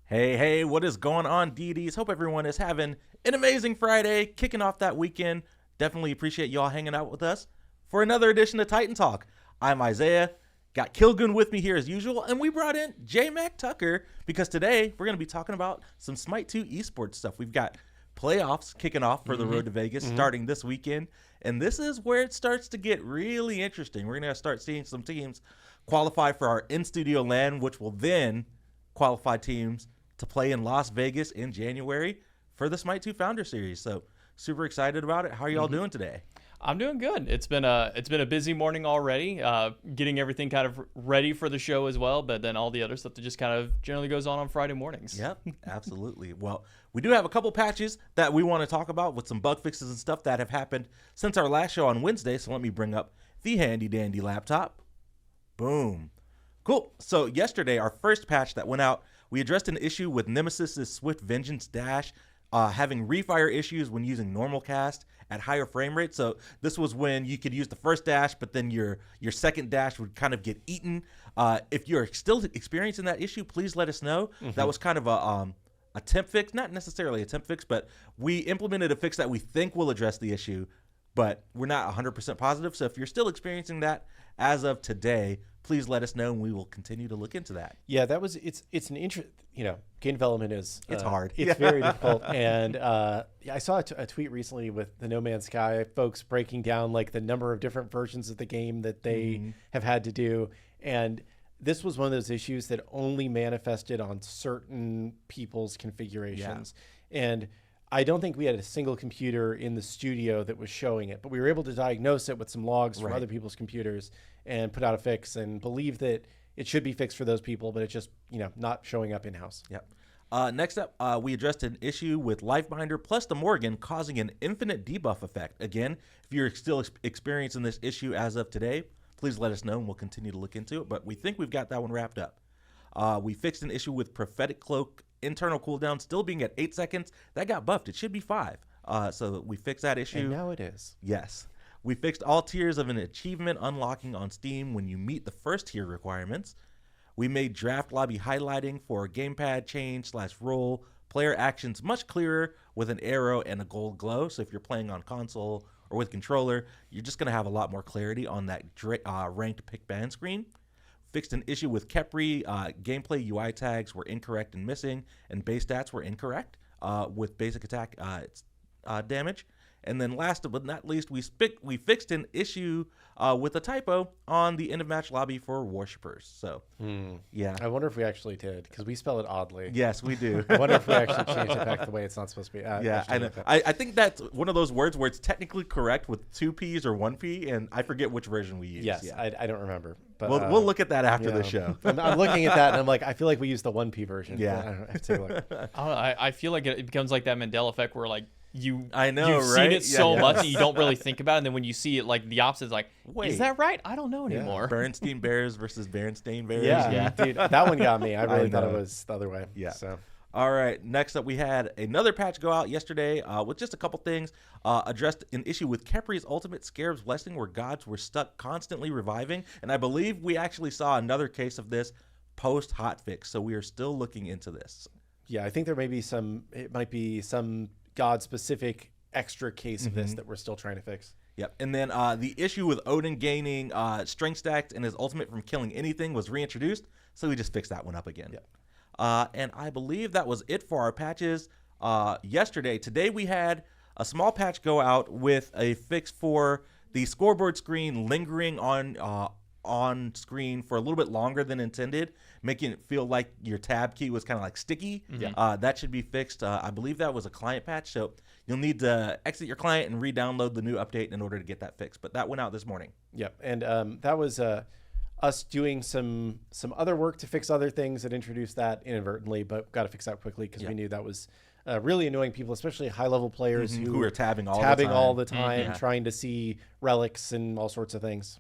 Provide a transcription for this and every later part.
Hey, what is going on, DDs? Hope everyone is having an amazing Friday, kicking off that weekend. Definitely appreciate y'all hanging out with us for another edition of Titan Talk. I'm Isiah, got Killgoon with me here as usual, and we brought in JMacTucker because today we're going to be talking about some SMITE 2 esports stuff. We've got playoffs kicking off for the Road to Vegas starting this weekend, and this is where it starts to get really interesting. We're going to start seeing some teams qualify for our in-studio LAN, which will then qualify teams to play in Las Vegas in January for the SMITE 2 Founder Series. So super excited about it. How are y'all doing today? I'm doing good. It's been a busy morning already, getting everything kind of ready for the show as well, but then all the other stuff that just kind of generally goes on Friday mornings. Yep, absolutely. Well, we do have a couple patches that we want to talk about with some bug fixes and stuff that have happened since our last show on Wednesday. So let me bring up the handy dandy laptop. Boom. Cool. So yesterday, our first patch that went out, we addressed an issue with Nemesis's Swift Vengeance dash having refire issues when using normal cast at higher frame rates. So this was when you could use the first dash, but then your second dash would kind of get eaten. If you're still experiencing that issue, please let us know. That was kind of a temp fix, not necessarily a temp fix, but we implemented a fix that we think will address the issue, but we're not 100% positive. So if you're still experiencing that as of today, please let us know, and we will continue to look into that. Yeah, it's an interest. Game development is it's hard. It's very difficult. And I saw a tweet recently with the No Man's Sky folks breaking down like the number of different versions of the game that they have had to do, and this was one of those issues that only manifested on certain people's configurations. And I don't think we had a single computer in the studio that was showing it, but we were able to diagnose it with some logs from other people's computers and put out a fix and believe that it should be fixed for those people, but it's just, not showing up in-house. Yep. Next up, we addressed an issue with Lifebinder plus the Morgan causing an infinite debuff effect. Again, if you're still experiencing this issue as of today, please let us know and we'll continue to look into it, but we think we've got that one wrapped up. We fixed an issue with Prophetic Cloak internal cooldown still being at 8 seconds. That got buffed. It should be 5. So we fixed that issue. And now it is. Yes. We fixed all tiers of an achievement unlocking on Steam when you meet the first tier requirements. We made draft lobby highlighting for gamepad change / roll player actions much clearer with an arrow and a gold glow. So if you're playing on console or with controller, you're just going to have a lot more clarity on that ranked pick ban screen. Fixed an issue with Kepri. Gameplay UI tags were incorrect and missing, and base stats were incorrect with basic attack damage. And then last but not least, we fixed an issue with a typo on the end of match lobby for worshippers. So, yeah. I wonder if we actually did, because we spell it oddly. Yes, we do. I wonder if we actually changed it back the way it's not supposed to be. Yeah, I think that's one of those words where it's technically correct with 2 P's or 1 P, and I forget which version we use. Yes, yeah. I don't remember. But we'll look at that after the show. I'm looking at that, and I'm like, I feel like we used the 1P version. Yeah. I don't know, I have to take a look. I feel like it becomes like that Mandela effect where like you've right? seen it so much that you don't really think about it, and then when you see it, like the opposite is like, wait, is that right? I don't know anymore. Bernstein Bears versus Berenstain Bears. Yeah, dude, that one got me. I really thought it was the other way. Yeah. So. All right, next up we had another patch go out yesterday with just a couple things. Addressed an issue with Kepri's Ultimate Scarab's Blessing where gods were stuck constantly reviving, and I believe we actually saw another case of this post hotfix, so we are still looking into this. Yeah, I think there may be it might be some god-specific extra case of this that we're still trying to fix. Yep, and then the issue with Odin gaining strength stacks and his ultimate from killing anything was reintroduced, so we just fixed that one up again. Yep. And I believe that was it for our patches yesterday. Today we had a small patch go out with a fix for the scoreboard screen lingering on screen for a little bit longer than intended, making it feel like your tab key was kind of like sticky. That should be fixed. I believe that was a client patch, so you'll need to exit your client and re-download the new update in order to get that fixed. But that went out this morning. Yep, and that was us doing some other work to fix other things that introduced that inadvertently, but got to fix that quickly because we knew that was really annoying people, especially high-level players who are tabbing all the time, trying to see relics and all sorts of things.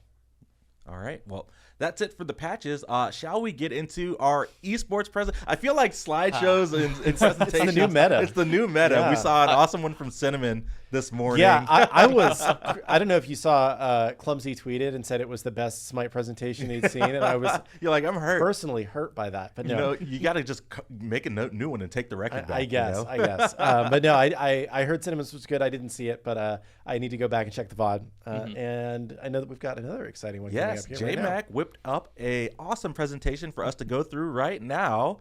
All right. Well, that's it for the patches. Shall we get into our esports present? I feel like slideshows and presentations. It's the new meta. It's the new meta. Yeah. We saw an awesome one from Cinnamon this morning. Yeah, I don't know if you saw Clumsy tweeted and said it was the best Smite presentation he'd seen, and I was You're like, I'm hurt. personally hurt by that. But no, You got to just make a new one and take the record back. I guess. But no, I heard Cinnamon's was good. I didn't see it, but I need to go back and check the VOD. And I know that we've got another exciting one coming Yes, up here. JMac whipped up a awesome presentation for us to go through right now.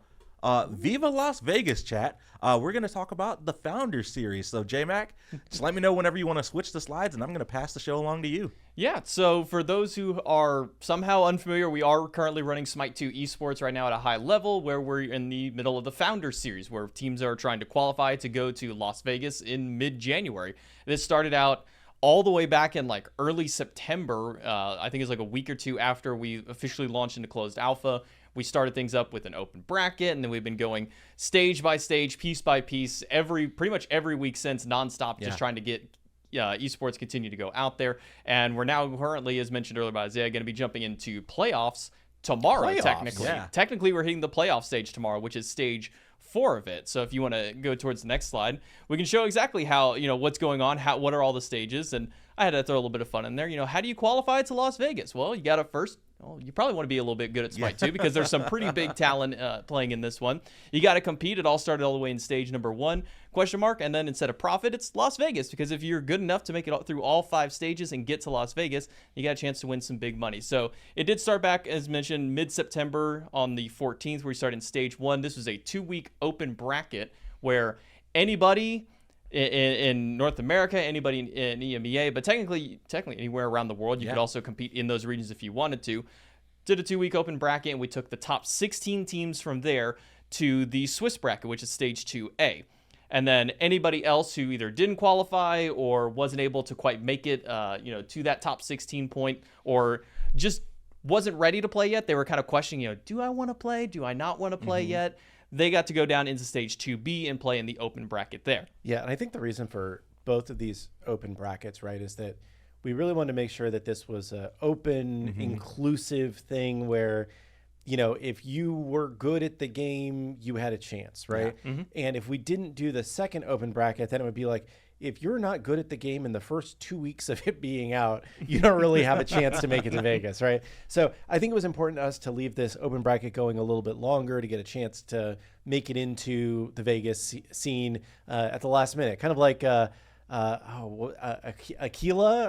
Viva Las Vegas, chat. We're going to talk about the Founders Series. So, JMac, just let me know whenever you want to switch the slides, and I'm going to pass the show along to you. Yeah, so for those who are somehow unfamiliar, we are currently running SMITE 2 Esports right now at a high level, where we're in the middle of the Founders Series, where teams are trying to qualify to go to Las Vegas in mid-January. This started out all the way back in like early September. I think it's like a week or two after we officially launched into closed alpha. We started things up with an open bracket, and then we've been going stage by stage, piece by piece, pretty much every week since, nonstop, just trying to get esports continue to go out there. And we're now currently, as mentioned earlier by Isiah, going to be jumping into playoffs tomorrow. Technically, we're hitting the playoff stage tomorrow, which is stage 4 of it. So if you want to go towards the next slide, we can show exactly how, what's going on, what are all the stages. And I had to throw a little bit of fun in there. How do you qualify to Las Vegas? Well, you got to first, you probably want to be a little bit good at SMITE too, because there's some pretty big talent playing in this one. You got to compete. It all started all the way in stage number 1, ? And then instead of profit, it's Las Vegas, because if you're good enough to make it through all 5 stages and get to Las Vegas, you got a chance to win some big money. So it did start back, as mentioned, mid-September on the 14th, where we started in stage 1. This was a 2-week open bracket where anybody in North America, anybody in EMEA, but technically anywhere around the world, you could also compete in those regions if you wanted to. Did a 2-week open bracket, and we took the top 16 teams from there to the Swiss bracket, which is stage 2A. And then anybody else who either didn't qualify or wasn't able to quite make it, to that top 16 point, or just wasn't ready to play yet. They were kind of questioning, do I want to play? Do I not want to play yet? They got to go down into stage 2B and play in the open bracket there. Yeah, and I think the reason for both of these open brackets, right, is that we really wanted to make sure that this was an open, inclusive thing where, if you were good at the game, you had a chance, right? Yeah. And if we didn't do the second open bracket, then it would be like, if you're not good at the game in the first 2 weeks of it being out, you don't really have a chance to make it to Vegas, right? So I think it was important to us to leave this open bracket going a little bit longer to get a chance to make it into the Vegas scene at the last minute, kind of like Aquila,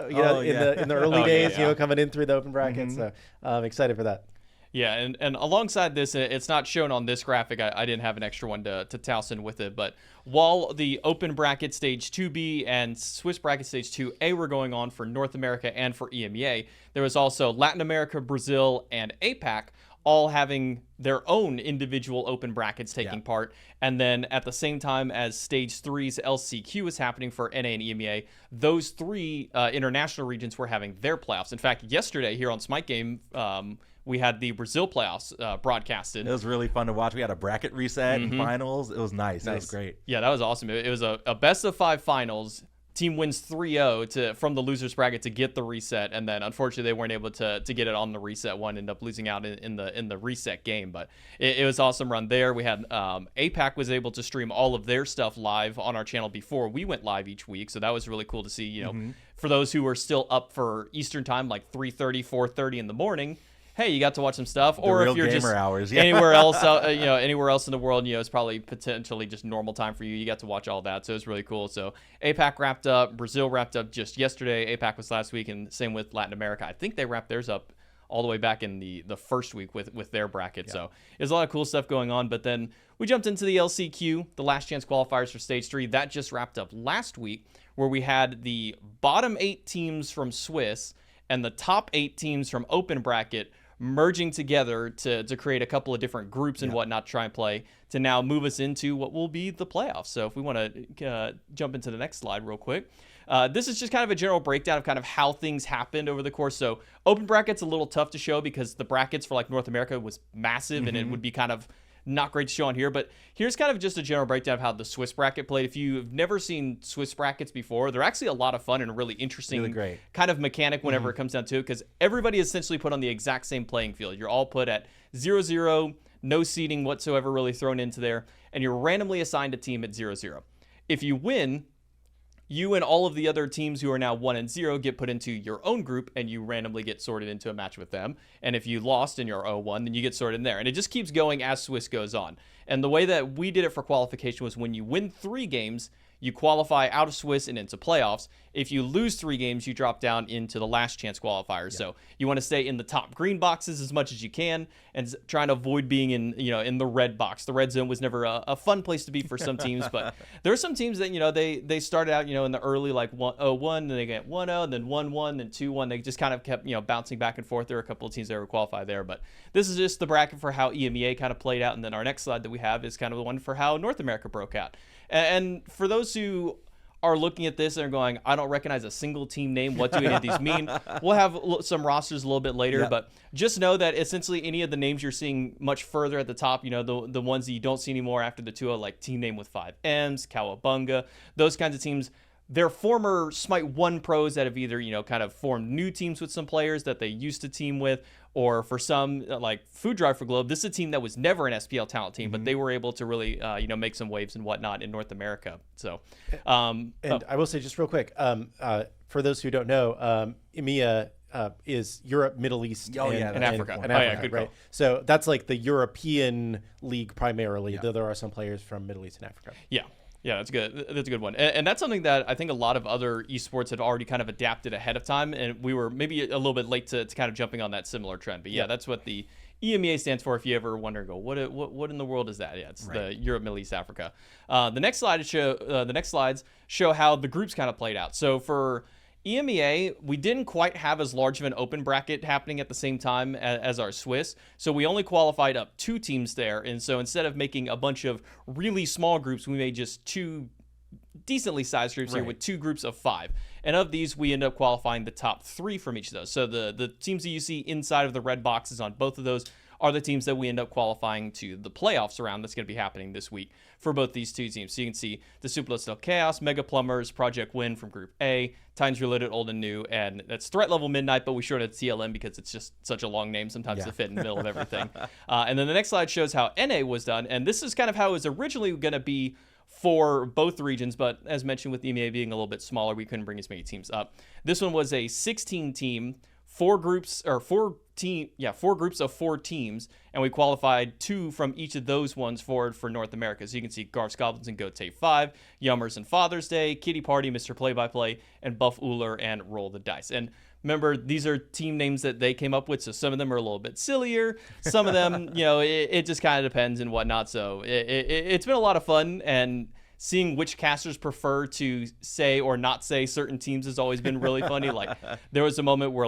in the early days, coming in through the open bracket. So I'm excited for that. Yeah, and alongside this, it's not shown on this graphic. I didn't have an extra one to toss in with it. But while the open bracket stage 2B and Swiss bracket stage 2A were going on for North America and for EMEA, there was also Latin America, Brazil, and APAC all having their own individual open brackets taking part. And then at the same time as stage 3's LCQ was happening for NA and EMEA, those 3 international regions were having their playoffs. In fact, yesterday here on SMITE Game, we had the Brazil playoffs broadcasted. It was really fun to watch. We had a bracket reset and finals. It was nice. That was great. Yeah, that was awesome. It was a best of 5 finals. Team wins 3-0 from the losers bracket to get the reset, and then unfortunately they weren't able to get it on the reset one. Ended up losing out in the reset game, but it was awesome run there. We had APAC was able to stream all of their stuff live on our channel before we went live each week, so that was really cool to see. For those who were still up for Eastern time, like 3:30, 4:30 in the morning. Hey, you got to watch some stuff, or if you're just hours, anywhere else, anywhere else in the world, it's probably potentially just normal time for you. You got to watch all that, so it's really cool. So APAC wrapped up, Brazil wrapped up just yesterday. APAC was last week, and same with Latin America. I think they wrapped theirs up all the way back in the first week with their bracket. Yeah. So there's a lot of cool stuff going on. But then we jumped into the LCQ, the last chance qualifiers for stage 3. That just wrapped up last week, where we had the bottom 8 teams from Swiss and the top 8 teams from open bracket merging together to create a couple of different groups and whatnot, try and play to now move us into what will be the playoffs. So if we want to jump into the next slide real quick. This is just kind of a general breakdown of kind of how things happened over the course. So open brackets a little tough to show because the brackets for like North America was massive and it would be kind of not great to show on here, but here's kind of just a general breakdown of how the Swiss bracket played. If you've never seen Swiss brackets before, they're actually a lot of fun and a really interesting great. kind of mechanic whenever it comes down to it, because everybody is essentially put on the exact same playing field. You're all put at 0-0, no seeding whatsoever really thrown into there, and you're randomly assigned a team at 0-0. If you win, you and all of the other teams who are now 1-0 get put into your own group, and you randomly get sorted into a match with them. And if you lost and you're 0-1, then you get sorted in there. And it just keeps going as Swiss goes on. And the way that we did it for qualification was when you win 3 games, you qualify out of Swiss and into playoffs. If you lose 3 games, you drop down into the last chance qualifiers. Yeah. So you want to stay in the top green boxes as much as you can, and trying to avoid being in the red box. The red zone was never a fun place to be for some teams, but there are some teams that they started out in the early 1-0-1, then they get 1-0, then 1-1, then 2-1. They just kind of kept bouncing back and forth. There were a couple of teams that were qualified there, but this is just the bracket for how EMEA kind of played out, and then our next slide that we have is kind of the one for how North America broke out. And for those who are looking at this and are going, I don't recognize a single team name, what do any of these mean? We'll have some rosters a little bit later, but just know that essentially any of the names you're seeing much further at the top, the ones that you don't see anymore after the 2-0, like Team Name with 5 M's, Cowabunga, those kinds of teams, they're former Smite 1 pros that have either, kind of formed new teams with some players that they used to team with, or for some, like Food Drive for Globe, this is a team that was never an SPL talent team, but they were able to really, make some waves and whatnot in North America. So, I will say just real quick, for those who don't know, EMEA is Europe, Middle East, and Africa. And Africa, good right? call. So that's like the European league primarily, though there are some players from Middle East and Africa. Yeah, that's good. That's a good one. And that's something that I think a lot of other esports had already kind of adapted ahead of time, and we were maybe a little bit late to kind of jumping on that similar trend. But that's what the EMEA stands for. If you ever wonder, what in the world is that? Yeah, it's the Europe, Middle East, Africa. The next slides show how the groups kind of played out. So for EMEA, we didn't quite have as large of an open bracket happening at the same time as our Swiss, so we only qualified up 2 teams there. And so instead of making a bunch of really small groups, we made just 2 decently sized groups here with 2 groups of 5. And of these, we end up qualifying the top 3 from each of those. So the teams that you see inside of the red boxes on both of those are the teams that we end up qualifying to the playoffs around. That's going to be happening this week for both these 2 teams. So you can see the Supla Still Chaos, Mega Plumbers, Project Win from Group A, Titans Reloaded, Old and New, and that's Threat Level Midnight, but we shorted TLM because it's just such a long name sometimes to fit in the middle of everything. And then the next slide shows how NA was done, and this is kind of how it was originally going to be for both regions, but as mentioned with EMEA being a little bit smaller, we couldn't bring as many teams up. This one was a 16-team, 4 groups of 4 teams, and we qualified 2 from each of those ones forward for North America. So you can see Garf's Goblins and Gote 5, Yummers and Father's Day, Kitty Party, Mr. Play-by-Play, and Buff Uller and Roll the Dice. And remember, these are team names that they came up with, so some of them are a little bit sillier. Some of them, it just kind of depends and whatnot. So it's been a lot of fun, and seeing which casters prefer to say or not say certain teams has always been really funny. Like, there was a moment where,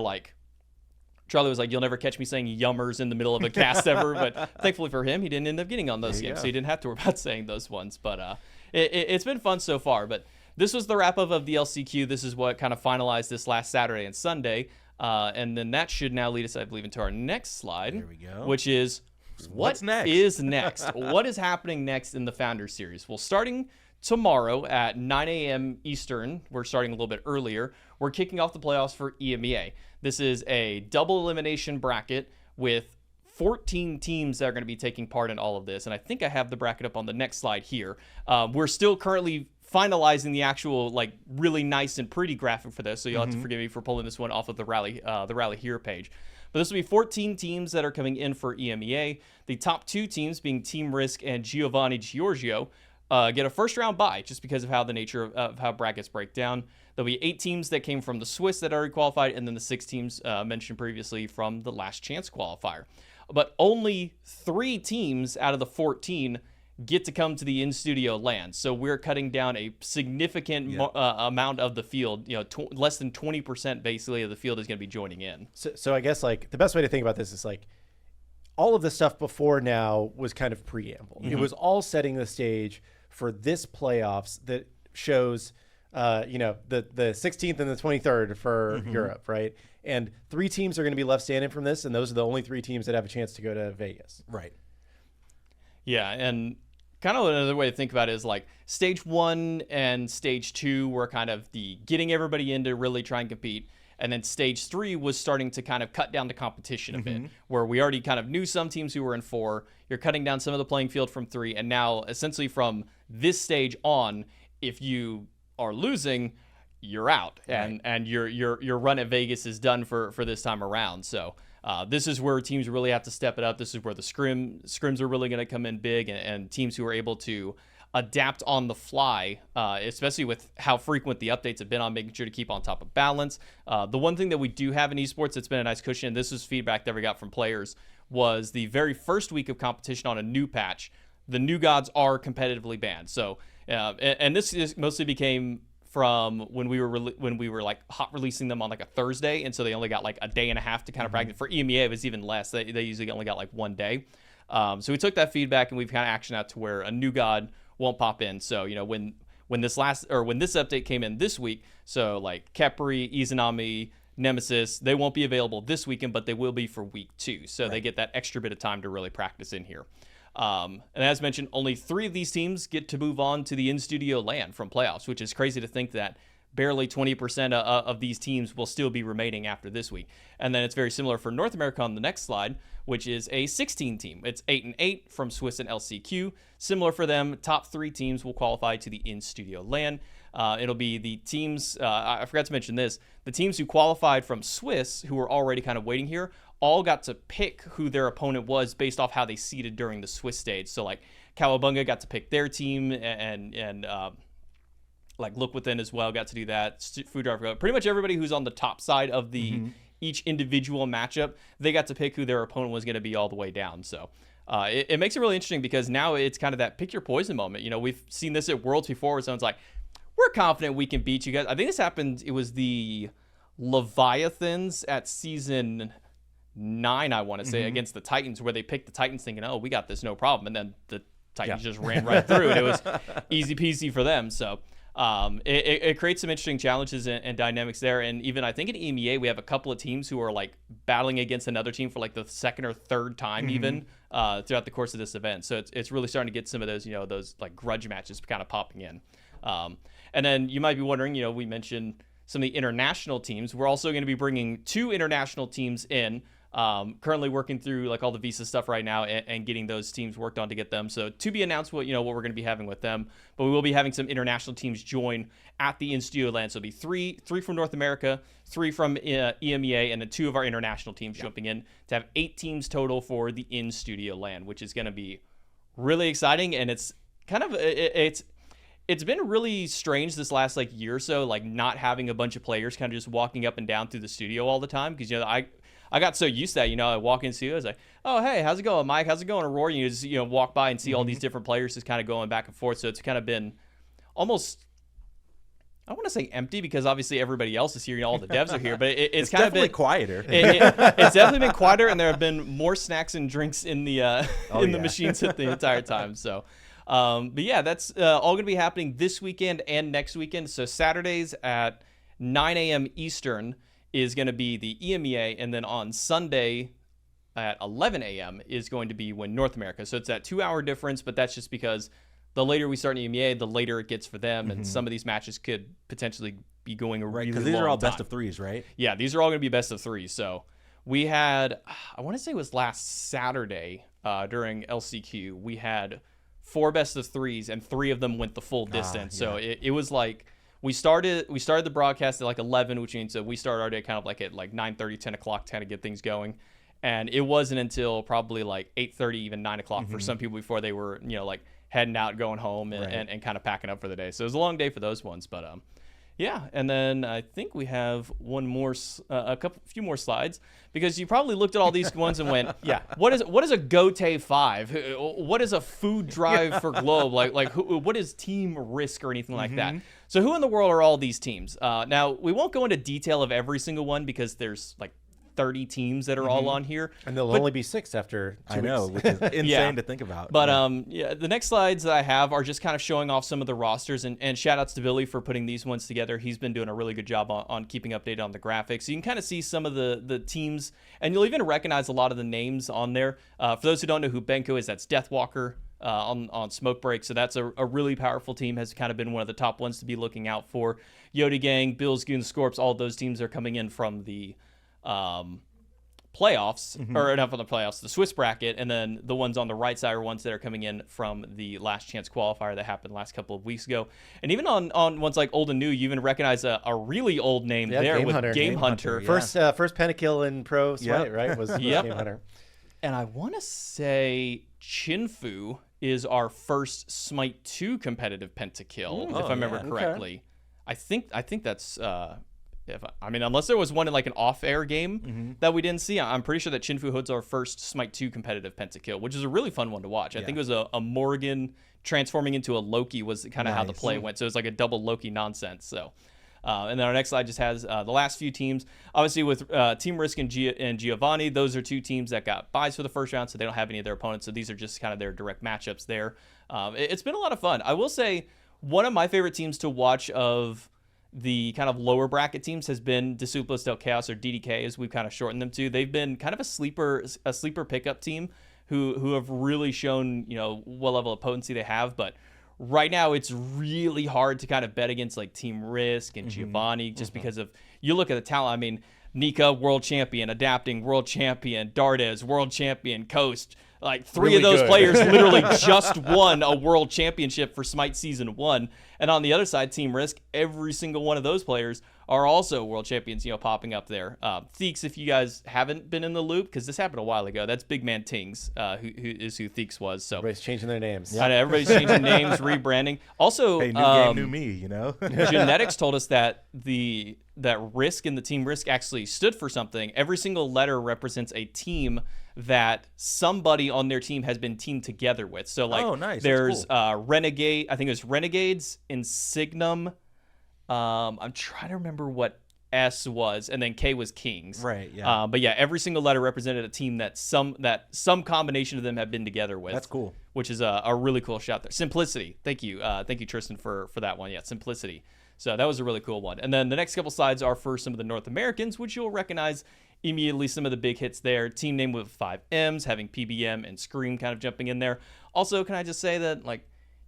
Charlie was like, you'll never catch me saying yummers in the middle of a cast ever, but thankfully for him, he didn't end up getting on those games, so he didn't have to worry about saying those ones. But it's been fun so far. But this was the wrap-up of the LCQ. This is what kind of finalized this last Saturday and Sunday. And then that should now lead us, I believe, into our next slide. There we go. Which is, What's next? is next? What is happening next in the Founders Series? Well, starting tomorrow at 9 a.m. Eastern, we're starting a little bit earlier, we're kicking off the playoffs for EMEA. This is a double elimination bracket with 14 teams that are going to be taking part in all of this. And I think I have the bracket up on the next slide here. We're still currently finalizing the actual, really nice and pretty graphic for this. So you'll have to forgive me for pulling this one off of the Rally Here page. But this will be 14 teams that are coming in for EMEA. The top 2 teams, being Team Risk and Giovanni Giorgio, get a first round bye just because of how the nature of how brackets break down. There'll be 8 teams that came from the Swiss that already qualified, and then the 6 teams mentioned previously from the last chance qualifier. But only 3 teams out of the 14 get to come to the in-studio LAN. So we're cutting down a significant amount of the field. Less than 20% basically of the field is going to be joining in. So I guess the best way to think about this is all of the stuff before now was kind of preamble. It was all setting the stage for this playoffs that shows the 16th and the 23rd for Europe, right? And 3 teams are going to be left standing from this, and those are the only 3 teams that have a chance to go to Vegas. Right. Yeah, and kind of another way to think about it is like stage 1 and stage 2 were kind of the getting everybody in to really try and compete. And then stage 3 was starting to kind of cut down the competition a bit, where we already kind of knew some teams who were in 4. You're cutting down some of the playing field from 3. And now essentially from this stage on, if you are losing, you're out. Right. And your run at Vegas is done for this time around. So this is where teams really have to step it up. This is where the scrims are really going to come in big, and teams who are able to adapt on the fly, especially with how frequent the updates have been on making sure to keep on top of balance. The one thing that we do have in esports that's been a nice cushion, and this is feedback that we got from players, was the very first week of competition on a new patch, the new gods are competitively banned. So, and this mostly became from when we were like hot releasing them on like a Thursday, and so they only got like a day and a half to kind of practice. For EMEA, it was even less. They usually only got like 1 day. So we took that feedback and we've kind of actioned out to where a new god won't pop in. So, when this update came in this week, so like Khepri, Izanami, Nemesis, they won't be available this weekend, but they will be for week 2. So They get that extra bit of time to really practice in here. And as mentioned, only 3 of these teams get to move on to the in-studio LAN from playoffs, which is crazy to think that barely 20% of these teams will still be remaining after this week. And then it's very similar for North America on the next slide, which is a 16 team. It's 8-8 from Swiss and LCQ. Similar for them, top 3 teams will qualify to the in-studio LAN. It'll be the teams, I forgot to mention this, the teams who qualified from Swiss, who were already kind of waiting here, all got to pick who their opponent was based off how they seeded during the Swiss stage. So like Cowabunga got to pick their team, and like Look Within as well got to do that. Food Driver, pretty much everybody who's on the top side of the each individual matchup, they got to pick who their opponent was going to be all the way down. So it makes it really interesting because now it's kind of that pick your poison moment. We've seen this at Worlds before where someone's like, we're confident we can beat you guys. I think this happened, it was the Leviathans at season 9, I want to say, against the Titans, where they picked the Titans thinking, oh, we got this, no problem. And then the Titans just ran right through, and it was easy peasy for them. So it creates some interesting challenges and dynamics there. And even I think in EMEA, we have a couple of teams who are like battling against another team for like the second or third time even throughout the course of this event. So it's really starting to get some of those, those like grudge matches kind of popping in. And then you might be wondering, we mentioned some of the international teams. We're also going to be bringing 2 international teams in. Currently working through like all the visa stuff right now and getting those teams worked on to get them. So to be announced what we're going to be having with them, but we will be having some international teams join at the in-studio LAN. So it'll be three from North America, 3 from EMEA, and then 2 of our international teams jumping in to have 8 teams total for the in-studio LAN, which is going to be really exciting. And it's kind of, it's been really strange this last like year or so, like not having a bunch of players kind of just walking up and down through the studio all the time. Because, I got so used to that, I walk into it, I was like, oh, hey, how's it going, Mike? How's it going, Aurora? You just, walk by and see all these different players just kind of going back and forth. So it's kind of been almost, I want to say empty because obviously everybody else is here, all the devs are here, but it's kind of been quieter. It's definitely been quieter, and there have been more snacks and drinks in the the machines the entire time. So, but yeah, that's all going to be happening this weekend and next weekend. So Saturdays at 9 a.m. Eastern is going to be the EMEA, and then on Sunday at 11 a.m. is going to be when North America. So it's that 2-hour difference, but that's just because the later we start in EMEA, the later it gets for them, and some of these matches could potentially be going a really long time. Because these are all best of 3s, right? Yeah, these are all going to be best of 3s. So we had, I want to say it was last Saturday during LCQ, we had 4 best of 3s, and 3 of them went the full distance. So it was like, we started the broadcast at like 11, which means that we started our day kind of like at like 9:30, 10 o'clock to kind of get things going. And it wasn't until probably like 8:30, even 9 o'clock for some people before they were, like heading out, going home and kind of packing up for the day. So it was a long day for those ones, but yeah. And then I think we have one more, few more slides, because you probably looked at all these ones and went, yeah, what is a Gote 5? What is a food drive for Globe? What is Team Risk or anything like that? So who in the world are all these teams? Now, we won't go into detail of every single one because there's like 30 teams that are all on here. And there'll only be 6 after 2 weeks. I know, which is insane to think about. But the next slides that I have are just kind of showing off some of the rosters, and shout outs to Billy for putting these ones together. He's been doing a really good job on keeping updated on the graphics. So you can kind of see some of the teams, and you'll even recognize a lot of the names on there. For those who don't know who Benko is, that's Deathwalker. on Smoke Break. So that's a really powerful team, has kind of been one of the top ones to be looking out for. Yodi Gang, Bills, Goons, Scorps, all those teams are coming in from the playoffs, or not from the playoffs, the Swiss bracket, and then the ones on the right side are ones that are coming in from the last chance qualifier that happened last couple of weeks ago. And even on ones like old and new, you even recognize a really old name there Game with Hunter. Game Hunter. Yeah. First pentakill in pro Smite, Yep. right? Was Yep. Game Hunter. And I want to say Chinfu is our first Smite 2 competitive pentakill, if I remember yeah. correctly. I think that's unless there was one in like an off-air game that we didn't see, I'm pretty sure that Chinfu Hood's our first Smite 2 competitive pentakill, which is a really fun one to watch. I think it was a Morgan transforming into a Loki was kind of how the play went. So it was like a double Loki nonsense. So. And then our next slide just has the last few teams. Obviously, with Team Risk and Giovanni, those are two teams that got buys for the first round, so they don't have any of their opponents. So these are just kind of their direct matchups there. It's been a lot of fun. I will say one of my favorite teams to watch of the kind of lower bracket teams has been Disciples del Chaos, or DDK, as we've kind of shortened them to. They've been kind of a sleeper pickup team who have really shown, what level of potency they have, but right now it's really hard to kind of bet against like Team Risk and Giovanni just because of, you look at the talent. I mean, Nika, world champion, Adapting, world champion, Dardes, world champion, Coast. Like three of those players literally just won a world championship for Smite Season 1. And on the other side, Team Risk, every single one of those players are also world champions, popping up there. Theeks, if you guys haven't been in the loop, because this happened a while ago, that's Big Man Tings, who Theeks was. So Everybody's changing their names. I know, everybody's changing names, rebranding. Also, Hey, new game, new me, Genetics told us that that Risk and the Team Risk actually stood for something. Every single letter represents a team that somebody on their team has been teamed together with. So like, nice. There's Renegade. I think it was Renegades, Insignum. I'm trying to remember what S was, and then K was Kings. Right. Yeah. But yeah, every single letter represented a team that some combination of them have been together with. That's cool. Which is a really cool shot there. Simplicity. Thank you, Tristan, for that one. Yeah, Simplicity. So that was a really cool one. And then the next couple slides are for some of the North Americans, which you'll recognize immediately. Some of the big hits there. Team name with 5 M's, having PBM and Scream kind of jumping in there. Also, can I just say that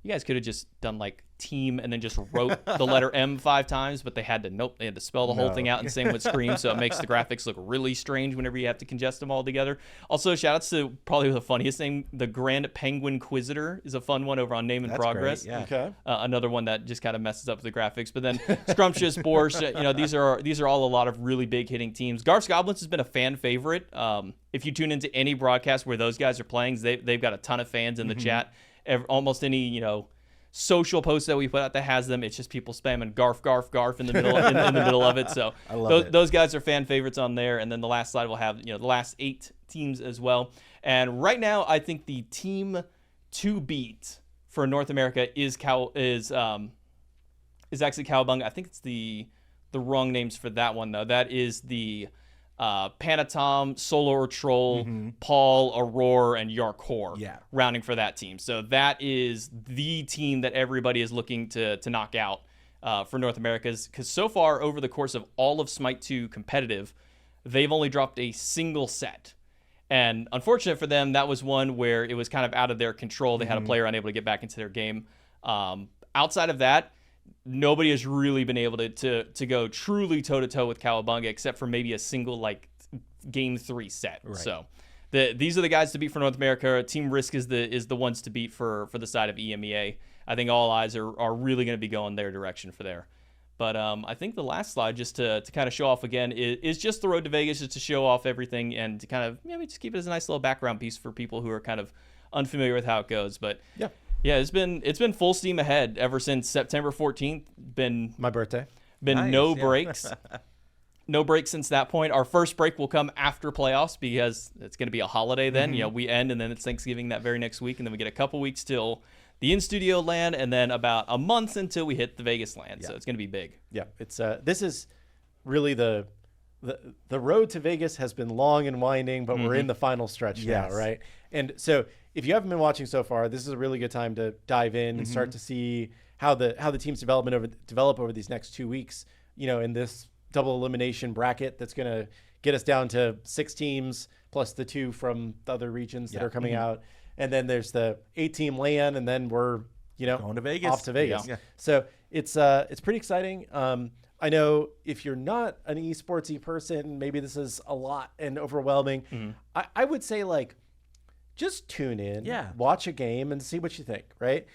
you guys could have just done team and then just wrote the letter M 5 times, but they had to spell the whole thing out, and same with Scream, so it makes the graphics look really strange whenever you have to congest them all together. Also, shout outs to probably the funniest name, the Grand Penguin Quisitor is a fun one over on Name and Progress. Great, yeah. Okay. Another one that just kind of messes up the graphics, but then Scrumptious, Borscht, these are all a lot of really big hitting teams. Garf's Goblins has been a fan favorite. If you tune into any broadcast where those guys are playing, they've got a ton of fans in the chat. Almost any social post that we put out that has them, it's just people spamming Garf, Garf, Garf in the middle in the middle of it. So those guys are fan favorites on there. And then the last slide will have the last 8 teams as well. And right now, I think the team to beat for North America is actually Cowabunga. I think it's the wrong names for that one though. That is the Panatom, Solar Troll, Paul, Aurora, and Yarkor rounding for that team. So that is the team that everybody is looking to knock out for North America's, because so far over the course of all of Smite 2 competitive, they've only dropped a single set. And unfortunate for them, that was one where it was kind of out of their control. They had a player unable to get back into their game. Outside of that, nobody has really been able to go truly toe-to-toe with Cowabunga, except for maybe a single game 3 set. Right. So these are the guys to beat for North America. Team Risk is the ones to beat for the side of EMEA. I think all eyes are really going to be going their direction for there. But I think the last slide, just to kind of show off again, is just the road to Vegas, just to show off everything and to kind of just keep it as a nice little background piece for people who are kind of unfamiliar with how it goes. But yeah, it's been full steam ahead ever since September 14th. Been my birthday. Been no breaks. No breaks since that point. Our first break will come after playoffs because it's going to be a holiday then. We end and then it's Thanksgiving that very next week, and then we get a couple weeks till the in-studio land, and then about a month until we hit the Vegas land. So it's going to be big. Yeah, it's this is really the road to Vegas has been long and winding, but we're in the final stretch now, right? And so if you haven't been watching so far, this is a really good time to dive in and start to see how the team's develop over these next 2 weeks, in this double elimination bracket that's going to get us down to 6 teams plus the 2 from the other regions that are coming out. and then there's the 8-team LAN, and then we're Going to Vegas. off to Vegas. Yeah. So it's pretty exciting. I know if you're not an esportsy person, maybe this is a lot and overwhelming. I would say like just tune in, watch a game and see what you think, right?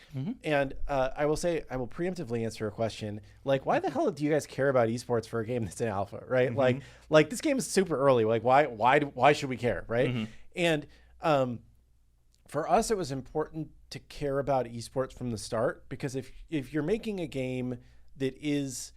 And I will preemptively answer a question like, why the hell do you guys care about esports for a game that's in alpha, right? Like this game is super early. Like why should we care, right? And for us, it was important to care about esports from the start, because if you're making a game that is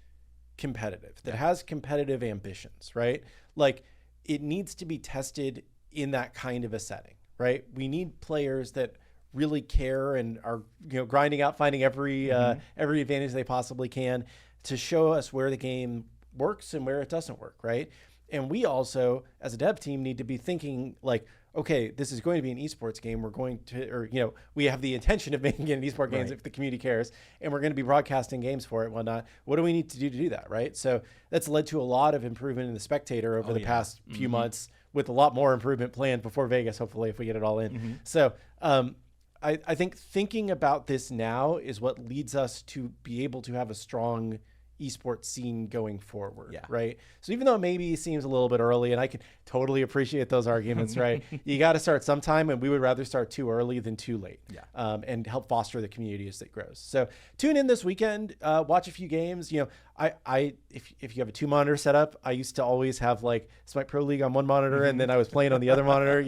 competitive, that has competitive ambitions, right? Like it needs to be tested in that kind of a setting, right? We need players that really care and are grinding out, finding every advantage they possibly can to show us where the game works and where it doesn't work, right? And we also, as a dev team, need to be thinking like, okay, this is going to be an esports game. We're going to, or, we have the intention of making it an esports games if the community cares, and we're going to be broadcasting games for it and whatnot. What do we need to do that, right? So that's led to a lot of improvement in the spectator over the past few months, with a lot more improvement planned before Vegas, hopefully, if we get it all in. So I think thinking about this now is what leads us to be able to have a strong esports scene going forward, right? So even though it maybe seems a little bit early, and I can totally appreciate those arguments, right? You got to start sometime, and we would rather start too early than too late, and help foster the community as it grows. So tune in this weekend, watch a few games. If you have a 2-monitor setup, I used to always have like SMITE Pro League on one monitor, and then I was playing on the other monitor.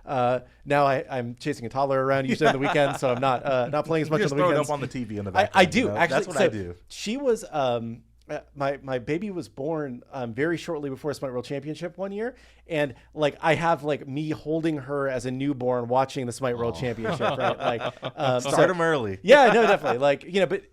Now I'm chasing a toddler around usually on the weekend, so I'm not playing as much on the weekends. Throw it up on the TV in the background. I do actually. That's what I do. She was my baby was born very shortly before SMITE World Championship one year, and like I have like me holding her as a newborn watching the SMITE World Championship, right? Like start them early. Yeah, no, definitely. Like but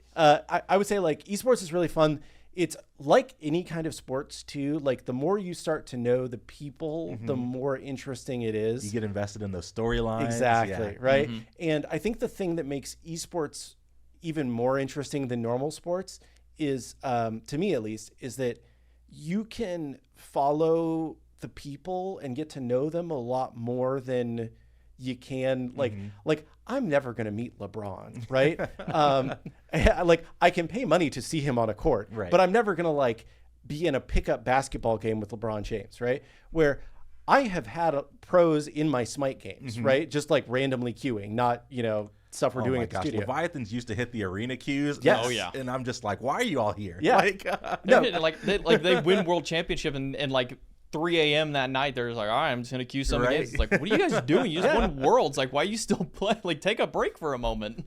I would say like esports is really fun. It's like any kind of sports too. Like the more you start to know the people, the more interesting it is. You get invested in those storylines. Exactly, right? And I think the thing that makes esports even more interesting than normal sports is, to me at least, is that you can follow the people and get to know them a lot more than you can like I'm never going to meet LeBron, right? Like I can pay money to see him on a court, but I'm never going to like be in a pickup basketball game with LeBron James, right? Where I have had pros in my SMITE games, right? Just like randomly queuing, not, stuff we're doing at the studio. Leviathans used to hit the arena queues. Yes. Oh yeah. And I'm just like, why are you all here? Yeah. They win world championship and like 3 a.m. that night, they're like, all right, I'm just gonna queue some games. It's like, what are you guys doing? You just won worlds. Like, why are you still playing? Like, take a break for a moment.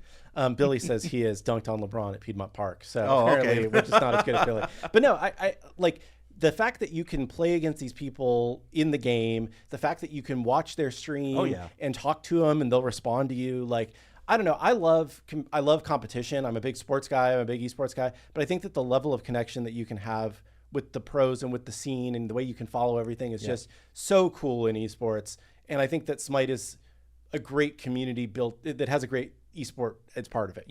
Billy says he has dunked on LeBron at Piedmont Park. So apparently we're just not as good as Billy. But no, I like the fact that you can play against these people in the game, the fact that you can watch their stream and talk to them and they'll respond to you. Like, I don't know. I love competition. I'm a big sports guy. I'm a big esports guy. But I think that the level of connection that you can have with the pros and with the scene and the way you can follow everything is just so cool in esports. And I think that SMITE is a great community built that has a great esport as part of it,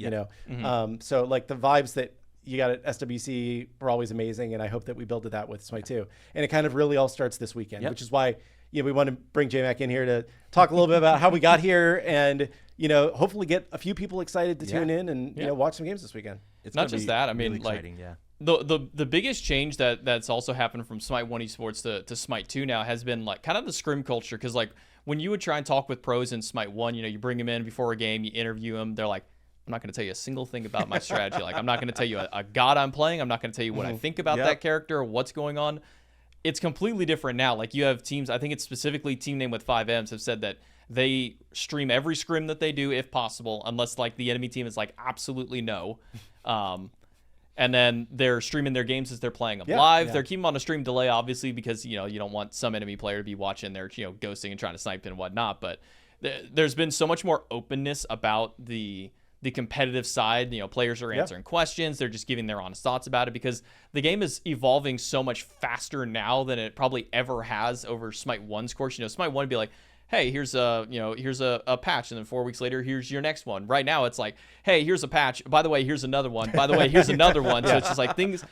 So like the vibes that you got at SWC were always amazing. And I hope that we build that with SMITE too. And it kind of really all starts this weekend, which is why we want to bring JMac in here to talk a little bit about how we got here and, hopefully get a few people excited to tune in and, watch some games this weekend. It's not just that. I mean, really the biggest change that's also happened from SMITE 1 Esports to SMITE 2 now has been like kind of the scrim culture. Because like when you would try and talk with pros in SMITE 1, you bring them in before a game, you interview them. They're like, I'm not going to tell you a single thing about my strategy. Like, I'm not going to tell you a god I'm playing. I'm not going to tell you what I think about that character or what's going on. It's completely different now. Like you have teams, I think it's specifically Team Name with 5Ms have said that they stream every scrim that they do if possible, unless like the enemy team is like absolutely no. And then they're streaming their games as they're playing them live. They're keeping on a stream delay, obviously, because, you don't want some enemy player to be watching their, ghosting and trying to snipe and whatnot. But there's been so much more openness about the competitive side. Players are answering questions. They're just giving their honest thoughts about it because the game is evolving so much faster now than it probably ever has over SMITE 1's course. SMITE 1 would be like, hey, here's a patch, and then 4 weeks later, here's your next one. Right now, it's like, hey, here's a patch. By the way, here's another one. By the way, here's another one. So it's just like things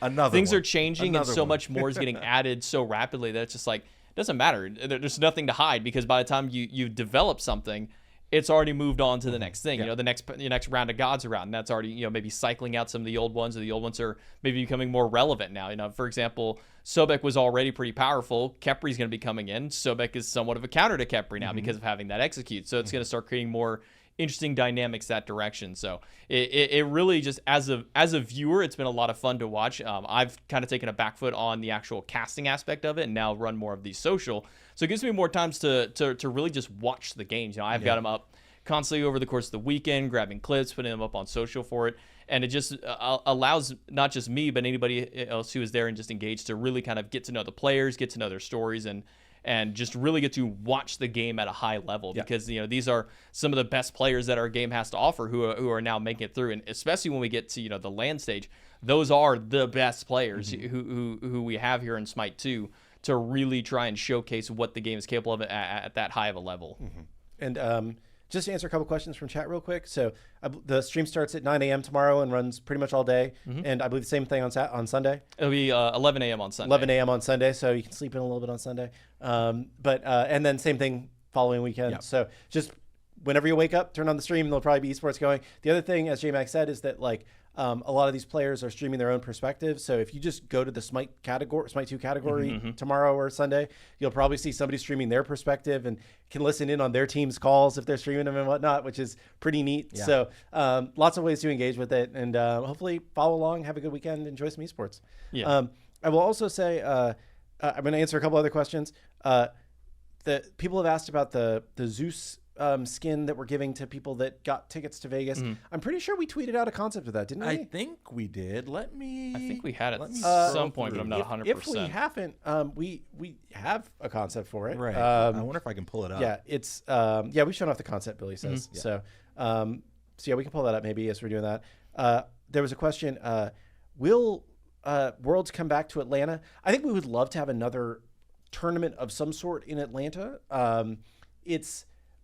are changing, and so much more is getting added so rapidly that it's just like, it doesn't matter. There's nothing to hide because by the time you develop something, it's already moved on to the next thing. The next round of gods around, and that's already maybe cycling out some of the old ones, or the old ones are maybe becoming more relevant now. For example, Sobek was already pretty powerful. Khepri's going to be coming in. Sobek is somewhat of a counter to Khepri now because of having that execute. So it's going to start creating more interesting dynamics that direction. So it really just, as a viewer, it's been a lot of fun to watch. I've kind of taken a back foot on the actual casting aspect of it and now run more of the social. So it gives me more times to really just watch the games. I've got them up constantly over the course of the weekend, grabbing clips, putting them up on social for it. And it just allows not just me, but anybody else who is there and just engaged to really kind of get to know the players, get to know their stories, and just really get to watch the game at a high level because these are some of the best players that our game has to offer who are now making it through, and especially when we get to the land stage, those are the best players who we have here in Smite 2 to really try and showcase what the game is capable of at that high of a level. And just to answer a couple questions from chat real quick. So the stream starts at 9 a.m. tomorrow and runs pretty much all day. And I believe the same thing on Sunday. It'll be 11 a.m. on Sunday. 11 a.m. on Sunday, so you can sleep in a little bit on Sunday. And then same thing following weekend. Yep. So just whenever you wake up, turn on the stream, there'll probably be esports going. The other thing, as JMac said, is that a lot of these players are streaming their own perspective. So if you just go to the Smite 2 category tomorrow or Sunday, you'll probably see somebody streaming their perspective and can listen in on their team's calls if they're streaming them and whatnot, which is pretty neat. Yeah. So lots of ways to engage with it, and hopefully follow along, have a good weekend, enjoy some esports. Yeah. I will also say, I'm going to answer a couple other questions. The people have asked about the Zeus skin that we're giving to people that got tickets to Vegas. I'm pretty sure we tweeted out a concept of that, didn't we? I think we did. I think we had it at some point, but I'm not 100%. If we haven't, we have a concept for it. Right. I wonder if I can pull it up. Yeah, it's we've shown off the concept, Billy says. So we can pull that up maybe as we're doing that. There was a question, will Worlds come back to Atlanta? I think we would love to have another tournament of some sort in Atlanta.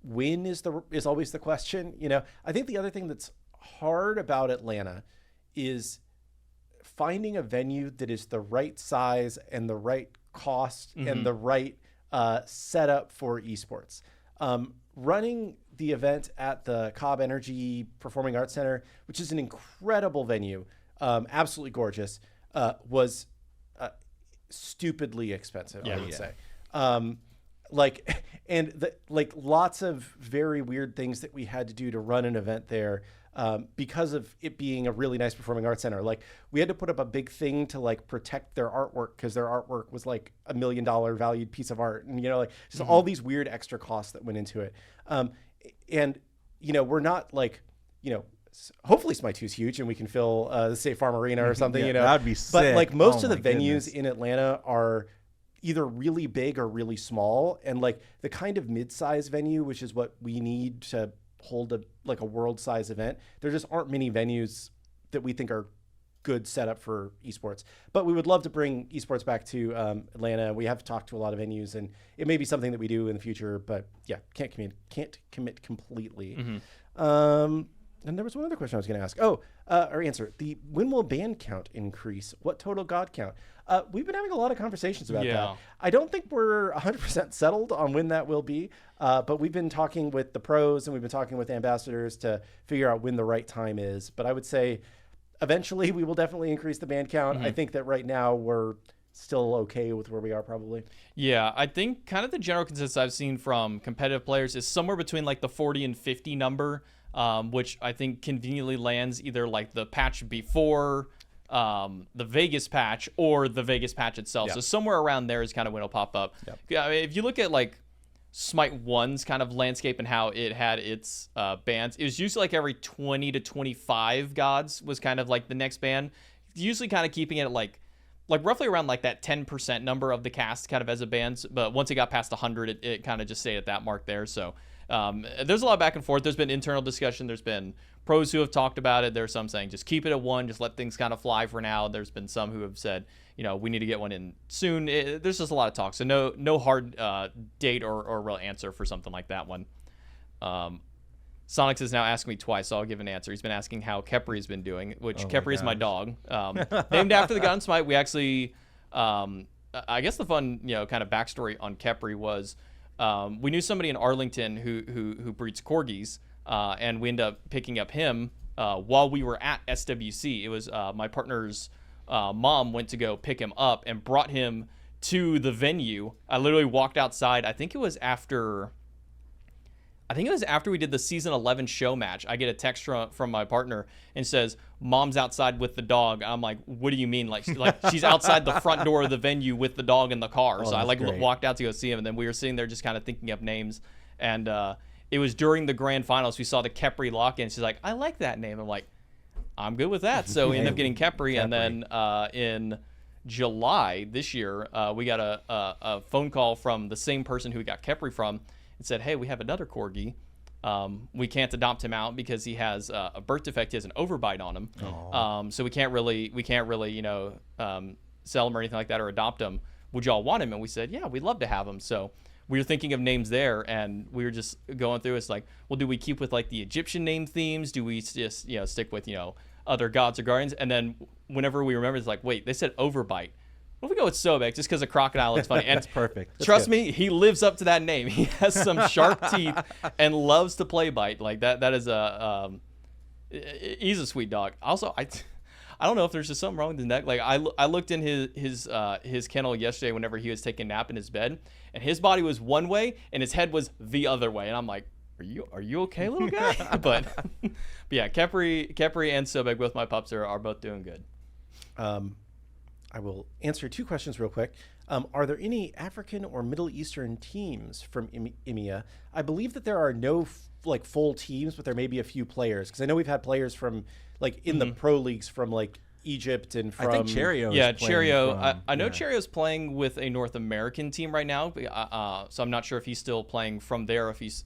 When is always the question. I think the other thing that's hard about Atlanta is finding a venue that is the right size and the right cost and the right setup for esports. Running the event at the Cobb Energy Performing Arts Center, which is an incredible venue, absolutely gorgeous, was stupidly expensive, I would say. Lots of very weird things that we had to do to run an event there because of it being a really nice performing arts center. We had to put up a big thing to protect their artwork because their artwork was $1 million valued piece of art, and just all these weird extra costs that went into it. We're not hopefully Smite 2 is huge and we can fill the State Farm Arena or something. That'd be sick. But most of the venues in Atlanta are either really big or really small, and the kind of mid-size venue, which is what we need to hold a world-size event, there just aren't many venues that we think are good setup for esports. But we would love to bring esports back to Atlanta. We have talked to a lot of venues, and it may be something that we do in the future, but can't commit completely. And there was one other question I was going to ask. Or answer. When will band count increase? What total god count? We've been having a lot of conversations about that. I don't think we're 100% settled on when that will be, but we've been talking with the pros and we've been talking with ambassadors to figure out when the right time is. But I would say eventually we will definitely increase the band count. I think that right now we're still okay with where we are probably. Yeah, I think kind of the general consensus I've seen from competitive players is somewhere between the 40 and 50 number. Which I think conveniently lands either the patch before the Vegas patch or the Vegas patch itself. Yep. So somewhere around there is kind of when it'll pop up. Yep. I mean, if you look at Smite 1's kind of landscape and how it had its bans, it was usually every 20 to 25 gods was kind of the next ban. Usually kind of keeping it at roughly around that 10% number of the cast kind of as a band. But once it got past 100, it kind of just stayed at that mark there. So there's a lot of back and forth. There's been internal discussion. There's been pros who have talked about it. There's some saying just keep it at 1, just let things kind of fly for now. There's been some who have said, we need to get one in soon. There's just a lot of talk. So no hard date or real answer for something like that one. Sonics is now asking me twice, so I'll give an answer. He's been asking how Khepri's been doing, which Khepri is my dog. Named after the god in Smite. We actually, I guess the fun, kind of backstory on Khepri was we knew somebody in Arlington who breeds corgis, and we ended up picking up him while we were at SWC. It was my partner's mom went to go pick him up and brought him to the venue. I literally walked outside. I think it was after we did the season 11 show match. I get a text from my partner and says, "Mom's outside with the dog." I'm like, "What do you mean?" Like she's outside the front door of the venue with the dog in the car. So I walked out to go see him, and then we were sitting there just kind of thinking up names. And it was during the grand finals. We saw the Kepri lock-in. She's like, "I like that name." I'm like, "I'm good with that." So we ended up getting Kepri. And then in July this year, we got a phone call from the same person who we got Kepri from. And said, "Hey, we have another corgi. We can't adopt him out because he has a birth defect. He has an overbite on him. So we can't really, sell him or anything like that or adopt him. Would y'all want him?" And we said, "Yeah, we'd love to have him." So we were thinking of names there, and we were just going through. It's like, well, do we keep with like the Egyptian name themes? Do we just stick with other gods or guardians? And then whenever we remember, it's like, wait, they said overbite. What if we go with Sobek just because a crocodile looks funny? And That's perfect. Trust me, he lives up to that name. He has some sharp teeth and loves to play bite. Like that is he's a sweet dog. Also, I don't know if there's just something wrong with his neck. Like I looked in his kennel yesterday whenever he was taking a nap in his bed, and his body was one way and his head was the other way. And I'm like, are you okay, little guy? but yeah, Kepri and Sobek, both my pups, are both doing good. I will answer 2 questions real quick. Are there any African or Middle Eastern teams from EMEA? I believe that there are no full teams, but there may be a few players, because I know we've had players from in the pro leagues from Egypt and from. I think Cherio. Cherio. I know Cherio's playing with a North American team right now, so I'm not sure if he's still playing from there, or if he's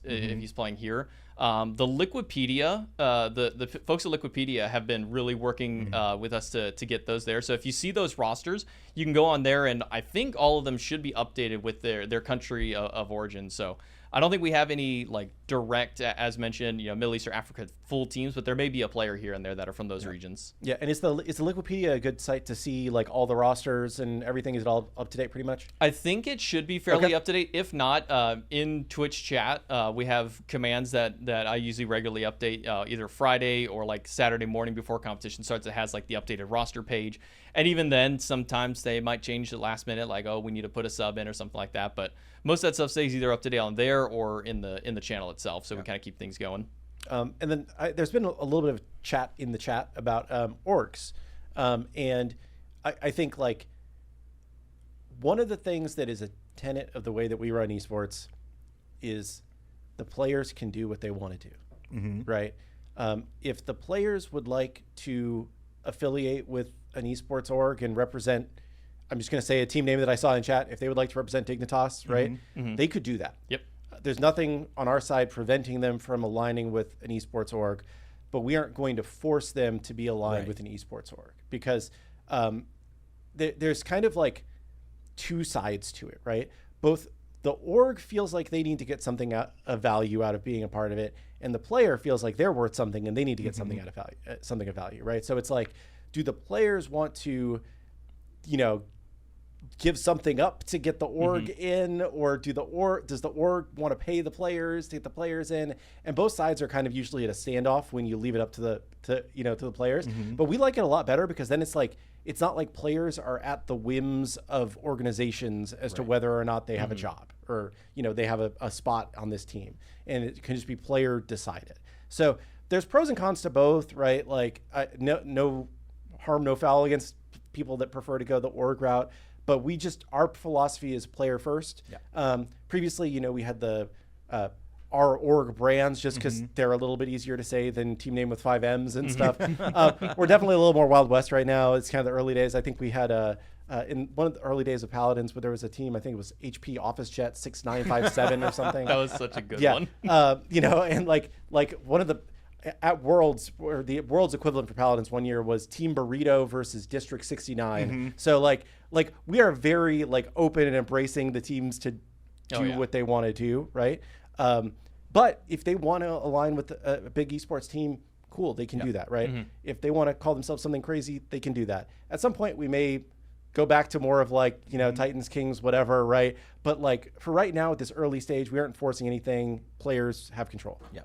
playing here. The Liquipedia, the folks at Liquipedia have been really working with us to get those there. So if you see those rosters, you can go on there, and I think all of them should be updated with their country of origin. So I don't think we have any direct, as mentioned, Middle East or Africa full teams, but there may be a player here and there that are from those regions. Yeah, and is the Liquipedia a good site to see all the rosters and everything? Is it all up to date pretty much? I think it should be fairly up to date. If not, in Twitch chat, we have commands that I usually regularly update either Friday or Saturday morning before competition starts. It has the updated roster page, and even then, sometimes they might change at last minute, oh, we need to put a sub in or something like that. But most of that stuff stays either up to date on there or in the channel itself. So we kind of keep things going. And then there's been a little bit of chat in the chat about orgs. And I think one of the things that is a tenet of the way that we run esports is the players can do what they want to do, right? If the players would like to affiliate with an esports org and represent, I'm just going to say a team name that I saw in chat, if they would like to represent Dignitas, right? They could do that. Yep. There's nothing on our side preventing them from aligning with an esports org, but we aren't going to force them to be aligned with an esports org, because there's kind of 2 sides to it, right? Both the org feels like they need to get something of value out of being a part of it, and the player feels like they're worth something and they need to get something out of value, something of value, right? So it's do the players want to, give something up to get the org in, or does the org want to pay the players to get the players in? And both sides are kind of usually at a standoff when you leave it up to the players. But we like it a lot better, because then it's not like players are at the whims of organizations as to whether or not they have a job, or they have a spot on this team, and it can just be player decided. So there's pros and cons to both, right? No harm, no foul against people that prefer to go the org route. But our philosophy is player first. Yeah. Previously, we had the our org brands, just because they're a little bit easier to say than team name with 5 M's and stuff. We're definitely a little more Wild West right now. It's kind of the early days. I think we had in one of the early days of Paladins, where there was a team, I think it was HP Office Jet 6957 or something. That was such a good one. And one of the at Worlds, or the Worlds equivalent for Paladins one year was Team Burrito versus District 69. So we are very open and embracing the teams to do what they want to do, right? But if they want to align with a big esports team, cool, they can do that, right? If they want to call themselves something crazy, they can do that. At some point, we may go back to more of like, Titans, Kings, whatever, right? But like for right now at this early stage, we aren't forcing anything. Players have control. Yeah.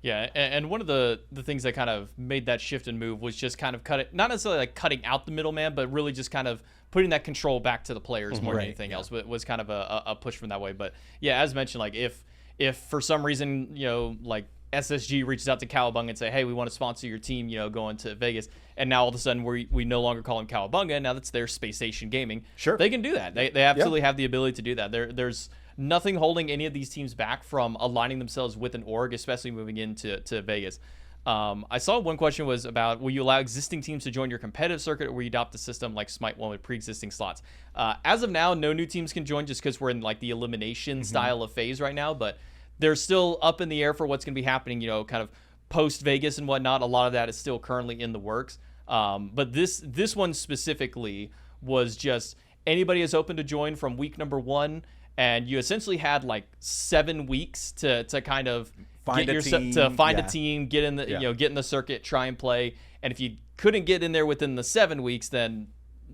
Yeah, and one of the things that kind of made that shift and move was just kind of not necessarily like cutting out the middleman, but really just kind of putting that control back to the players more than anything else. Was kind of a push from that way. But yeah, as mentioned, like if for some reason, like SSG reaches out to Cowabunga and say, hey, we want to sponsor your team, going to Vegas, and now all of a sudden we no longer call them Cowabunga, now that's their Space Station Gaming. Sure. They can do that. They absolutely have the ability to do that. There's nothing holding any of these teams back from aligning themselves with an org, especially moving into Vegas. I saw one question was about, will you allow existing teams to join your competitive circuit, or will you adopt a system like SMITE 1 with pre-existing slots? As of now, no new teams can join just because we're in like the elimination style of phase right now, but they're still up in the air for what's going to be happening, kind of post-Vegas and whatnot. A lot of that is still currently in the works. But this one specifically was just anybody is open to join from week number 1, and you essentially had like 7 weeks to kind of find a team, get in the get in the circuit, try and play. And if you couldn't get in there within the 7 weeks, then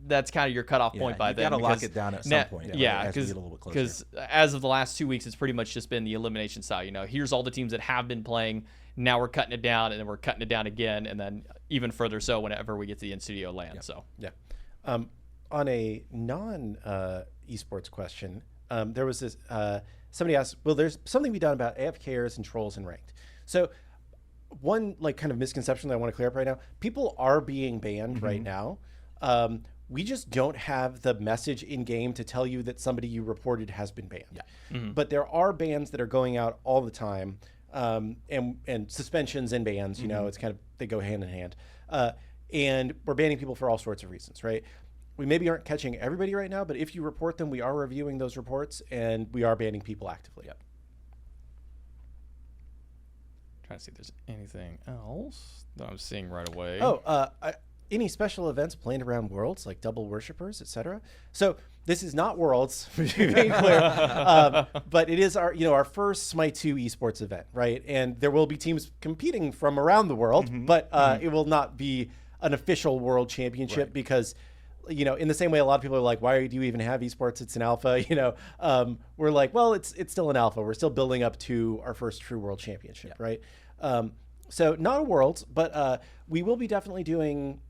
that's kind of your cutoff point by then. You gotta lock it down at some point. Because as of the last 2 weeks, it's pretty much just been the elimination style. Here's all the teams that have been playing. Now we're cutting it down, and then we're cutting it down again, and then even further so whenever we get to the in-studio land. On a non esports question, there was this. Somebody asked, "Will there's something be done about AFKers and trolls in ranked?" So, one like kind of misconception that I want to clear up right now: people are being banned right now. We just don't have the message in game to tell you that somebody you reported has been banned. But there are bans that are going out all the time, and suspensions and bans. It's kind of they go hand in hand. And we're banning people for all sorts of reasons, right? We maybe aren't catching everybody right now, but if you report them, we are reviewing those reports, and we are banning people actively. Trying to see if there's anything else that I'm seeing right away. Any special events planned around Worlds, like double worshippers, etc. So this is not Worlds, to be very clear, but it is our first SMITE 2 esports event, right? And there will be teams competing from around the world, but it will not be an official world championship because, in the same way a lot of people are like, why do you even have esports? It's an alpha. We're like, well, it's still an alpha. We're still building up to our first true world championship, right? So not a Worlds, but we will be definitely doing,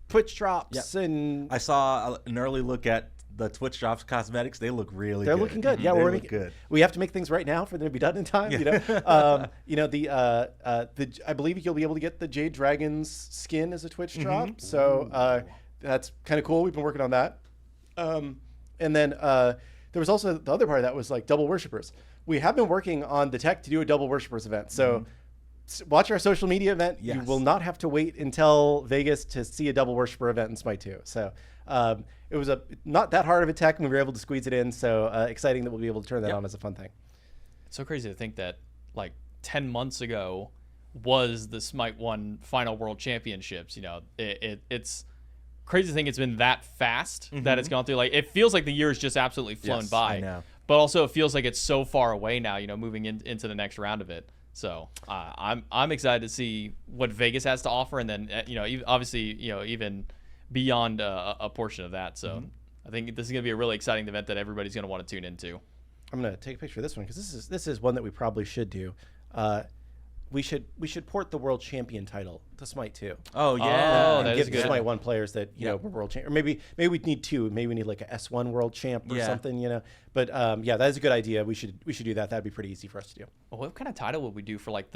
Twitch drops. And I saw an early look at the Twitch drops cosmetics. They look really good. They're looking good. Yeah, we're making good. We have to make things right now for them to be done in time. I believe you'll be able to get the Jade Dragon's skin as a Twitch drop. So that's kind of cool. We've been working on that. And then there was also the other part of that was like double worshippers. We have been working on the tech to do a double worshippers event. So watch our social media event. Yes. You will not have to wait until Vegas to see a double worshiper event in SMITE 2. So it was not that hard of a tech, and we were able to squeeze it in. So exciting that we'll be able to turn that on as a fun thing. It's so crazy to think that like 10 months ago was the SMITE 1 Final World Championships. It's crazy to think it's been that fast that it's gone through. Like it feels like the year's just absolutely flown by. I know. But also it feels like it's so far away now, moving into the next round of it. So I'm excited to see what Vegas has to offer, and then obviously even beyond a portion of that. So I think this is going to be a really exciting event that everybody's going to want to tune into. I'm going to take a picture of this one because this is one that we probably should do. We should port the world champion title to SMITE 2. Oh yeah, that give is good. SMITE 1 players that were world champ, or maybe we need 2. Maybe we need like a S1 world champ or something. But that is a good idea. We should do that. That'd be pretty easy for us to do. Well, what kind of title would we do for like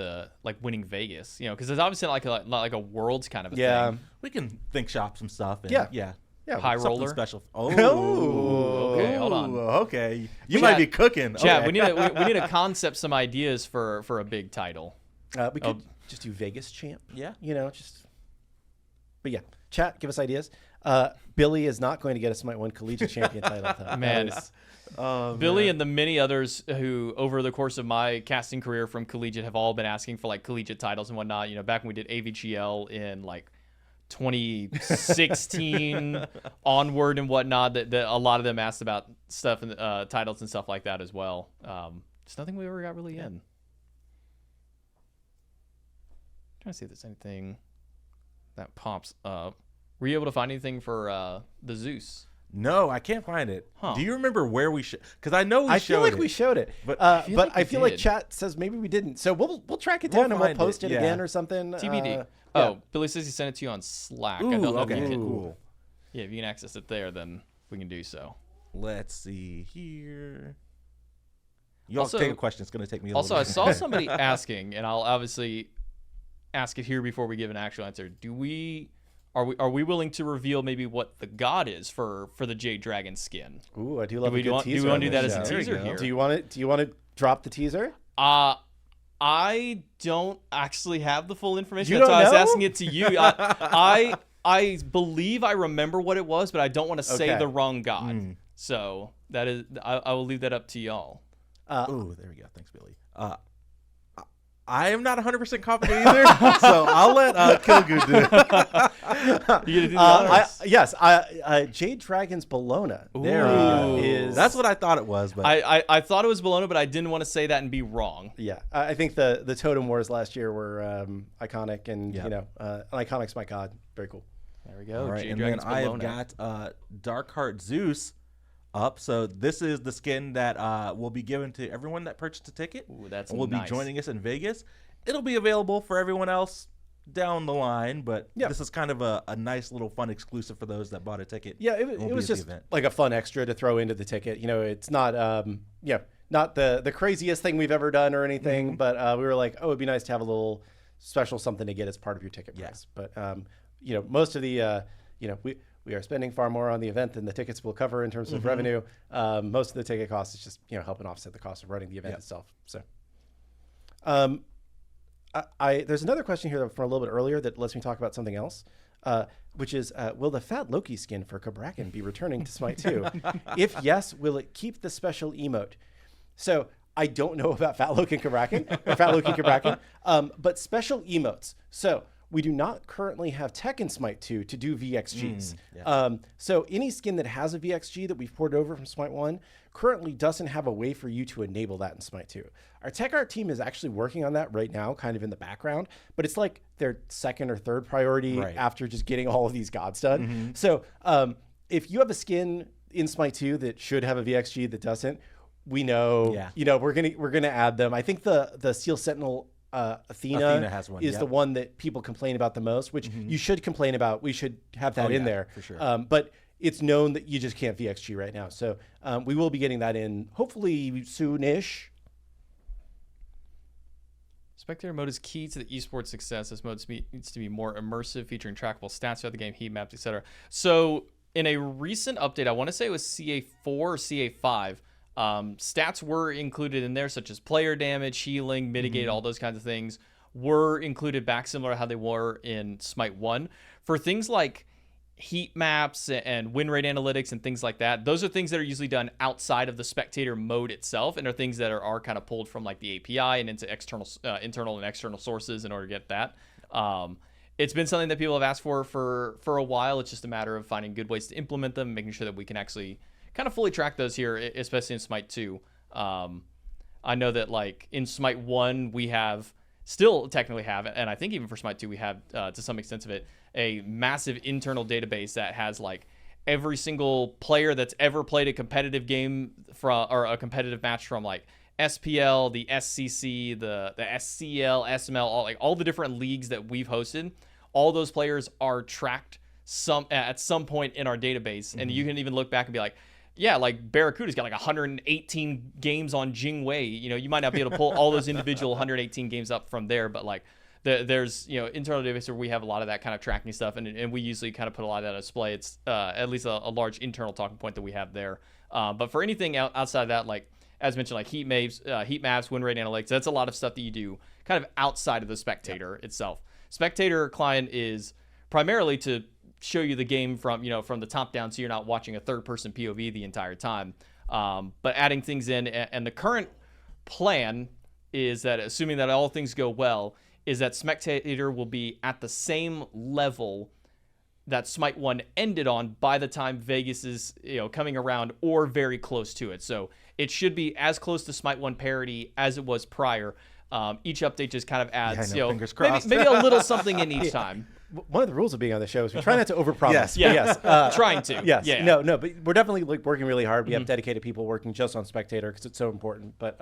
winning Vegas? Because there's obviously not like a worlds kind of a thing. We can think shop some stuff. And, yeah. High roller special. Okay, hold on. Okay, you might be cooking. Chat, okay. we need a concept, some ideas for a big title. We could just do Vegas champ. Yeah. But yeah, chat, give us ideas. Billy is not going to get a SMITE 1 collegiate champion title. Though. Man. Billy and the many others who, over the course of my casting career from collegiate, have all been asking for like collegiate titles and whatnot. Back when we did AVGL in like 2016 onward and whatnot, that a lot of them asked about stuff and titles and stuff like that as well. Just nothing we ever got really in. Trying to see if there's anything that pops up. Were you able to find anything for the Zeus? No, I can't find it. Huh. Do you remember where we showed? Because I know we I showed feel like it. we showed it, But but I feel like we did. chat says maybe we didn't. So we'll track it We'll down and we'll find post it, it yeah. again or something. TBD. Yeah. Billy says he sent it to you on Slack. I Ooh, don't know okay, if you can. cool. Yeah, if you can access it there, then we can do so. Let's see here. You Also- also take a question. It's going to take me a Also, little I bit. saw somebody asking, and I'll obviously ask it here before we give an actual answer. Are we willing to reveal maybe what the god is for the Jade Dragon skin? Ooh, I do love a Do good we teaser. want to on do that this as a show. There we teaser go. here? Do you want to drop the teaser? I don't actually have the full information. You That's don't why I was know? asking it to you. I believe I remember what it was, but I don't want to say Okay. the wrong god. So that is, I will leave that up to y'all. Ooh, there we go. Thanks, Billy. I am not 100% confident either, so I'll let Killgoon do it. You gonna do the honors? Yes, Jade Dragon's Bologna. There Ooh. is. That's what I thought it was, but I thought it was Bologna, but I didn't want to say that and be wrong. Yeah, I think the Totem Wars last year were iconic, and Yep. an iconic Smite God. Very cool. There we go. all right. Jade And then Dragon's I have Bologna. got Darkheart Zeus up. So this is the skin that will be given to everyone that purchased a ticket. Ooh, that's and will nice. be joining us in Vegas. It'll be available for everyone else down the line, but Yeah. this is kind of a nice little fun exclusive for those that bought a ticket. Yeah, it and will was be at the just event. like a fun extra to throw into the ticket. It's not not the craziest thing we've ever done or anything, but we were like, oh, it'd be nice to have a little special something to get as part of your ticket price. But most of the we are spending far more on the event than the tickets will cover in terms of revenue. Most of the ticket cost is just helping offset the cost of running the event itself. So, there's another question here from a little bit earlier that lets me talk about something else, which is, will the Fat Loki skin for Kabrakan be returning to Smite 2? If yes, will it keep the special emote? So I don't know about Fat Loki Kabrakan, but special emotes. So we do not currently have tech in Smite 2 to do VXGs. So any skin that has a VXG that we've ported over from Smite 1 currently doesn't have a way for you to enable that in Smite 2. Our tech art team is actually working on that right now, kind of in the background, but it's like their second or third priority after just getting all of these gods done. So if you have a skin in Smite 2 that should have a VXG that doesn't, we know, we're gonna add them. I think the Steel Sentinel Athena has one, is the one that people complain about the most, which you should complain about. We should have that in there for sure. but it's known that you just can't VXG right now. So we will be getting that in hopefully soonish. Spectator mode is key to the esports success. This mode needs to be more immersive, featuring trackable stats throughout the game, heat maps, etc. So in a recent update, I want to say it was CA4 or CA5, stats were included in there, such as player damage, healing, mitigate, all those kinds of things were included back similar to how they were in Smite 1. For things like heat maps and win rate analytics and things like that, those are things that are usually done outside of the spectator mode itself, and are things that are kind of pulled from like the API and into internal and external sources in order to get that. It's been something that people have asked for a while. It's just a matter of finding good ways to implement them, making sure that we can actually kind of fully track those here, especially in Smite 2. I know that like in Smite 1 we still technically have, and I think even for Smite 2 we have to some extent of it, a massive internal database that has like every single player that's ever played a competitive game or a competitive match from like SPL, the SCC, the SCL, SML, all the different leagues that we've hosted. All those players are tracked at some point in our database, and you can even look back and be like, yeah, like Barracuda's got like 118 games on Jingwei. You might not be able to pull all those individual 118 games up from there, but like there's internal database where we have a lot of that kind of tracking stuff, and we usually kind of put a lot of that on display. It's at least a large internal talking point that we have there. But for anything outside of that, like as mentioned, like heat maps, win rate analytics, that's a lot of stuff that you do kind of outside of the spectator itself. Spectator client is primarily to show you the game from the top down, so you're not watching a third person POV the entire time. But adding things in, and the current plan is that, assuming that all things go well, is that Spectator will be at the same level that Smite 1 ended on by the time Vegas is coming around, or very close to it. So it should be as close to Smite 1 parity as it was prior. Each update just kind of adds fingers maybe crossed. a little something in each time. one of the rules of being on the show is we try not to overpromise. Yes. Yeah. Yes. Trying to. Yes. Yeah. No, but we're definitely like working really hard. We have dedicated people working just on Spectator because it's so important. But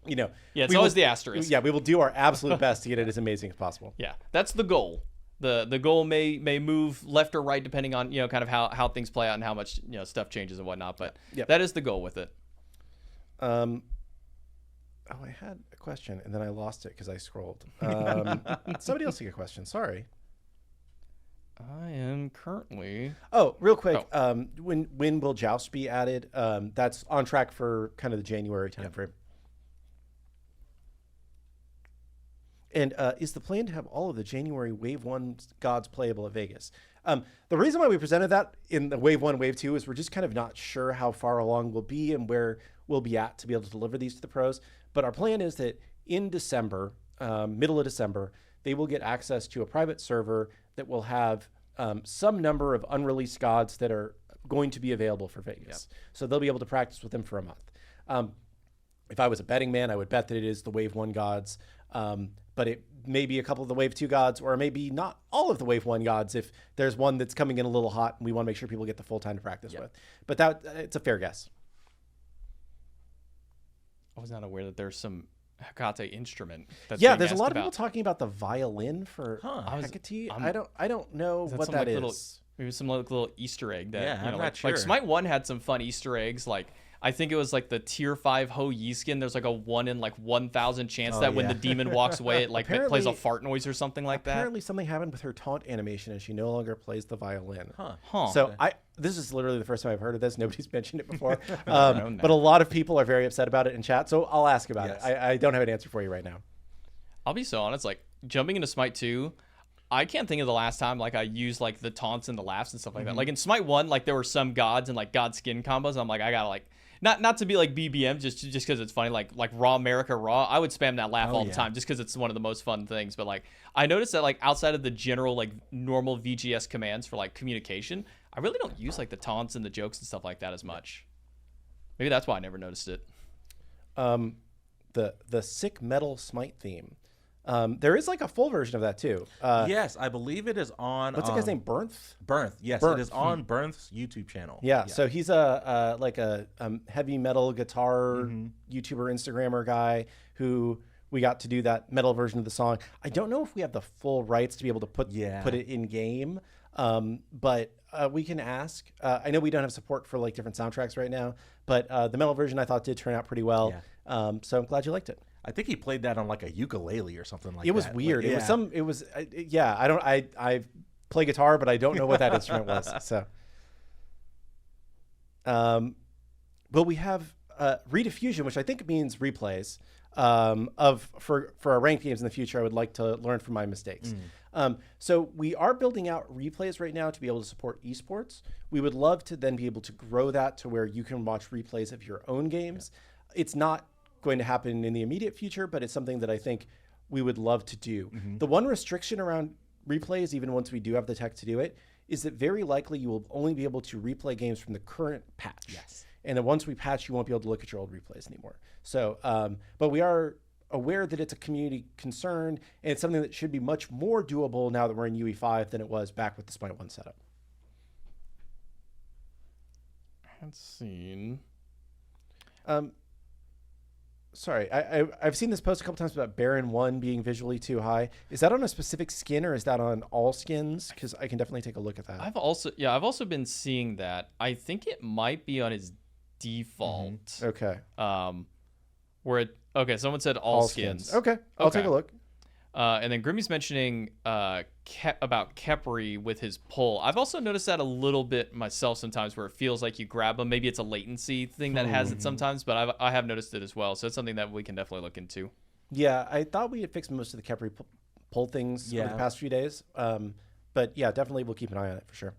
Yeah, it's we always will- the asterisk. Yeah, we will do our absolute best to get it as amazing as possible. Yeah, that's the goal. The goal may move left or right depending on kind of how things play out and how much stuff changes and whatnot. But Yep. that is the goal with it. Oh, I had a question and then I lost it because I scrolled. Somebody else take a question. Sorry. I am currently. Oh, real quick. When will Joust be added? That's on track for kind of the January timeframe. And is the plan to have all of the January Wave 1 gods playable at Vegas? The reason why we presented that in the Wave 1, Wave 2 is we're just kind of not sure how far along we'll be and where we'll be at to be able to deliver these to the pros. But our plan is that in December, middle of December, they will get access to a private server that will have some number of unreleased gods that are going to be available for Vegas. So they'll be able to practice with them for a month. If I was a betting man, I would bet that it is the Wave 1 gods. But it may be a couple of the Wave 2 gods, or maybe not all of the Wave 1 gods if there's one that's coming in a little hot and we want to make sure people get the full time to practice with. But it's a fair guess. I was not aware that there's some Hecate instrument. That's Yeah, being there's a asked lot of about. people talking about the violin for Hecate. I don't know what some, that like, is. Maybe some little Easter egg that I'm not like sure. Smite 1 had some fun Easter eggs. Like I think it was like the tier 5 Ho Yi skin. There's like a 1 in like 1,000 chance that when the demon walks away, it like it plays a fart noise or something like that. Apparently something happened with her taunt animation and she no longer plays the violin. Huh. So this is literally the first time I've heard of this. Nobody's mentioned it before. But a lot of people are very upset about it in chat. So I'll ask about it. I don't have an answer for you right now. I'll be so honest, like jumping into Smite 2, I can't think of the last time like I used like the taunts and the laughs and stuff like that. Like in Smite 1, like there were some gods and like god skin combos. I'm like, I gotta like not to be like BBM just because it's funny, like Raw America Raw. I would spam that laugh all the time just because it's one of the most fun things. But like I noticed that like outside of the general like normal VGS commands for like communication, I really don't use like the taunts and the jokes and stuff like that as much. Maybe that's why I never noticed it. The sick metal Smite theme. There is like a full version of that too. Yes, I believe it is on. What's the guy's name? Bernth? Bernth. Yes, Bernth. it is on Bernth's YouTube channel. Yeah. So he's a heavy metal guitar YouTuber, Instagrammer guy who we got to do that metal version of the song. I don't know if we have the full rights to be able to put it in game, but we can ask. I know we don't have support for like different soundtracks right now, but the metal version I thought did turn out pretty well. So I'm glad you liked it. I think he played that on like a ukulele or something like that. It was weird. Like, I play guitar, but I don't know what that instrument was. So, but we have rediffusion, which I think means replays for our ranked games in the future. I would like to learn from my mistakes. So we are building out replays right now to be able to support esports. We would love to then be able to grow that to where you can watch replays of your own games. It's not going to happen in the immediate future, but it's something that I think we would love to do. The one restriction around replays, even once we do have the tech to do it, is that very likely you will only be able to replay games from the current patch. Yes. And then once we patch, you won't be able to look at your old replays anymore. So, but we are aware that it's a community concern, and it's something that should be much more doable now that we're in UE5 than it was back with the Smite 1 setup. Let's see. Sorry, I've seen this post a couple times about Baron 1 being visually too high. Is that on a specific skin or is that on all skins? Because I can definitely take a look at that. I've also been seeing that. I think it might be on his default. Okay. Someone said all skins. Okay, I'll take a look. And then Grimmy's mentioning about Khepri with his pull. I've also noticed that a little bit myself sometimes where it feels like you grab him. Maybe it's a latency thing that has it sometimes, but I have noticed it as well. So it's something that we can definitely look into. Yeah, I thought we had fixed most of the Khepri pull things over the past few days. But yeah, definitely we'll keep an eye on it for sure.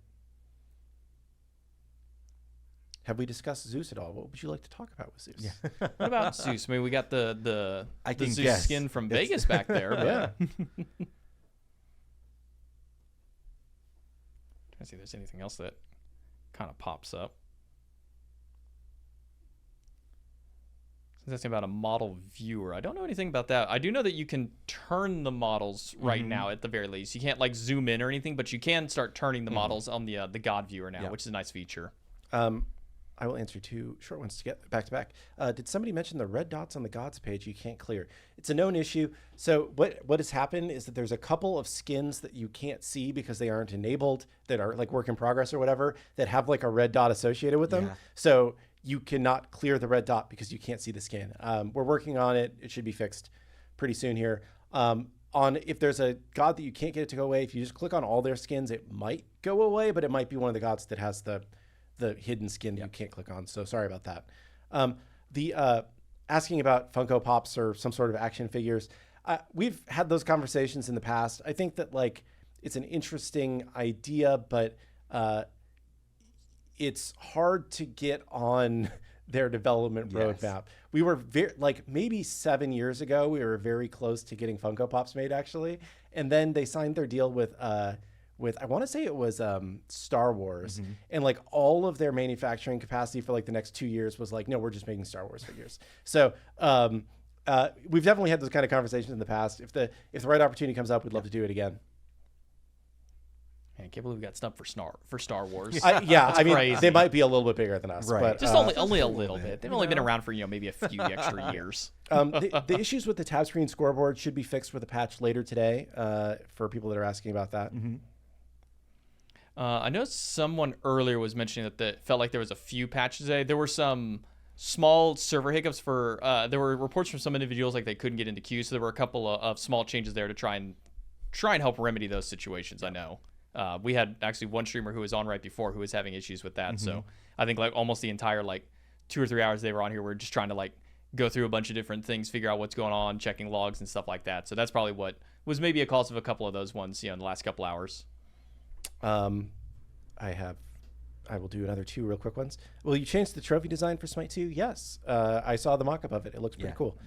Have we discussed Zeus at all? What would you like to talk about with Zeus? Yeah. What about Zeus? I mean, we got the Zeus guess. skin from Vegas back there. But Yeah. Trying to see if there's anything else that kind of pops up. That's about a model viewer. I don't know anything about that. I do know that you can turn the models right now at the very least. You can't like zoom in or anything, but you can start turning the models on the God viewer now, which is a nice feature. I will answer 2 short ones to get back to back. Did somebody mention the red dots on the gods page you can't clear? It's a known issue. So what has happened is that there's a couple of skins that you can't see because they aren't enabled, that are like work in progress or whatever, that have like a red dot associated with them. So you cannot clear the red dot because you can't see the skin. We're working on it. It should be fixed pretty soon here. If there's a god that you can't get it to go away, if you just click on all their skins, it might go away, but it might be one of the gods that has the hidden skin that you can't click on. So sorry about that. Asking about Funko Pops or some sort of action figures. We've had those conversations in the past. I think that like it's an interesting idea, but it's hard to get on their development roadmap. We were maybe 7 years ago, we were very close to getting Funko Pops made actually. And then they signed their deal with I want to say it was Star Wars, and like all of their manufacturing capacity for like the next 2 years was like, no, we're just making Star Wars figures. So we've definitely had those kind of conversations in the past. If the right opportunity comes up, we'd love to do it again. Man, I can't believe we got snubbed for Star Wars. I mean, crazy. they might be a little bit bigger than us, but just only a little bit. They've only been around for maybe a few extra years. The issues with the tab screen scoreboard should be fixed with a patch later today. For people that are asking about that. I know someone earlier was mentioning that it felt like there was a few patches today. There were some small server hiccups for there were reports from some individuals like they couldn't get into queue, so there were a couple of small changes there to try and help remedy those situations. I know we had actually one streamer who was on right before who was having issues with that. So I think like almost the entire like 2 or 3 hours they were on here were just trying to like go through a bunch of different things, figure out what's going on, checking logs and stuff like that. So that's probably what was maybe a cause of a couple of those ones, in the last couple hours. I will do another 2 real quick ones. Will you change the trophy design for Smite 2? Yes. I saw the mock-up of it. It looks pretty cool.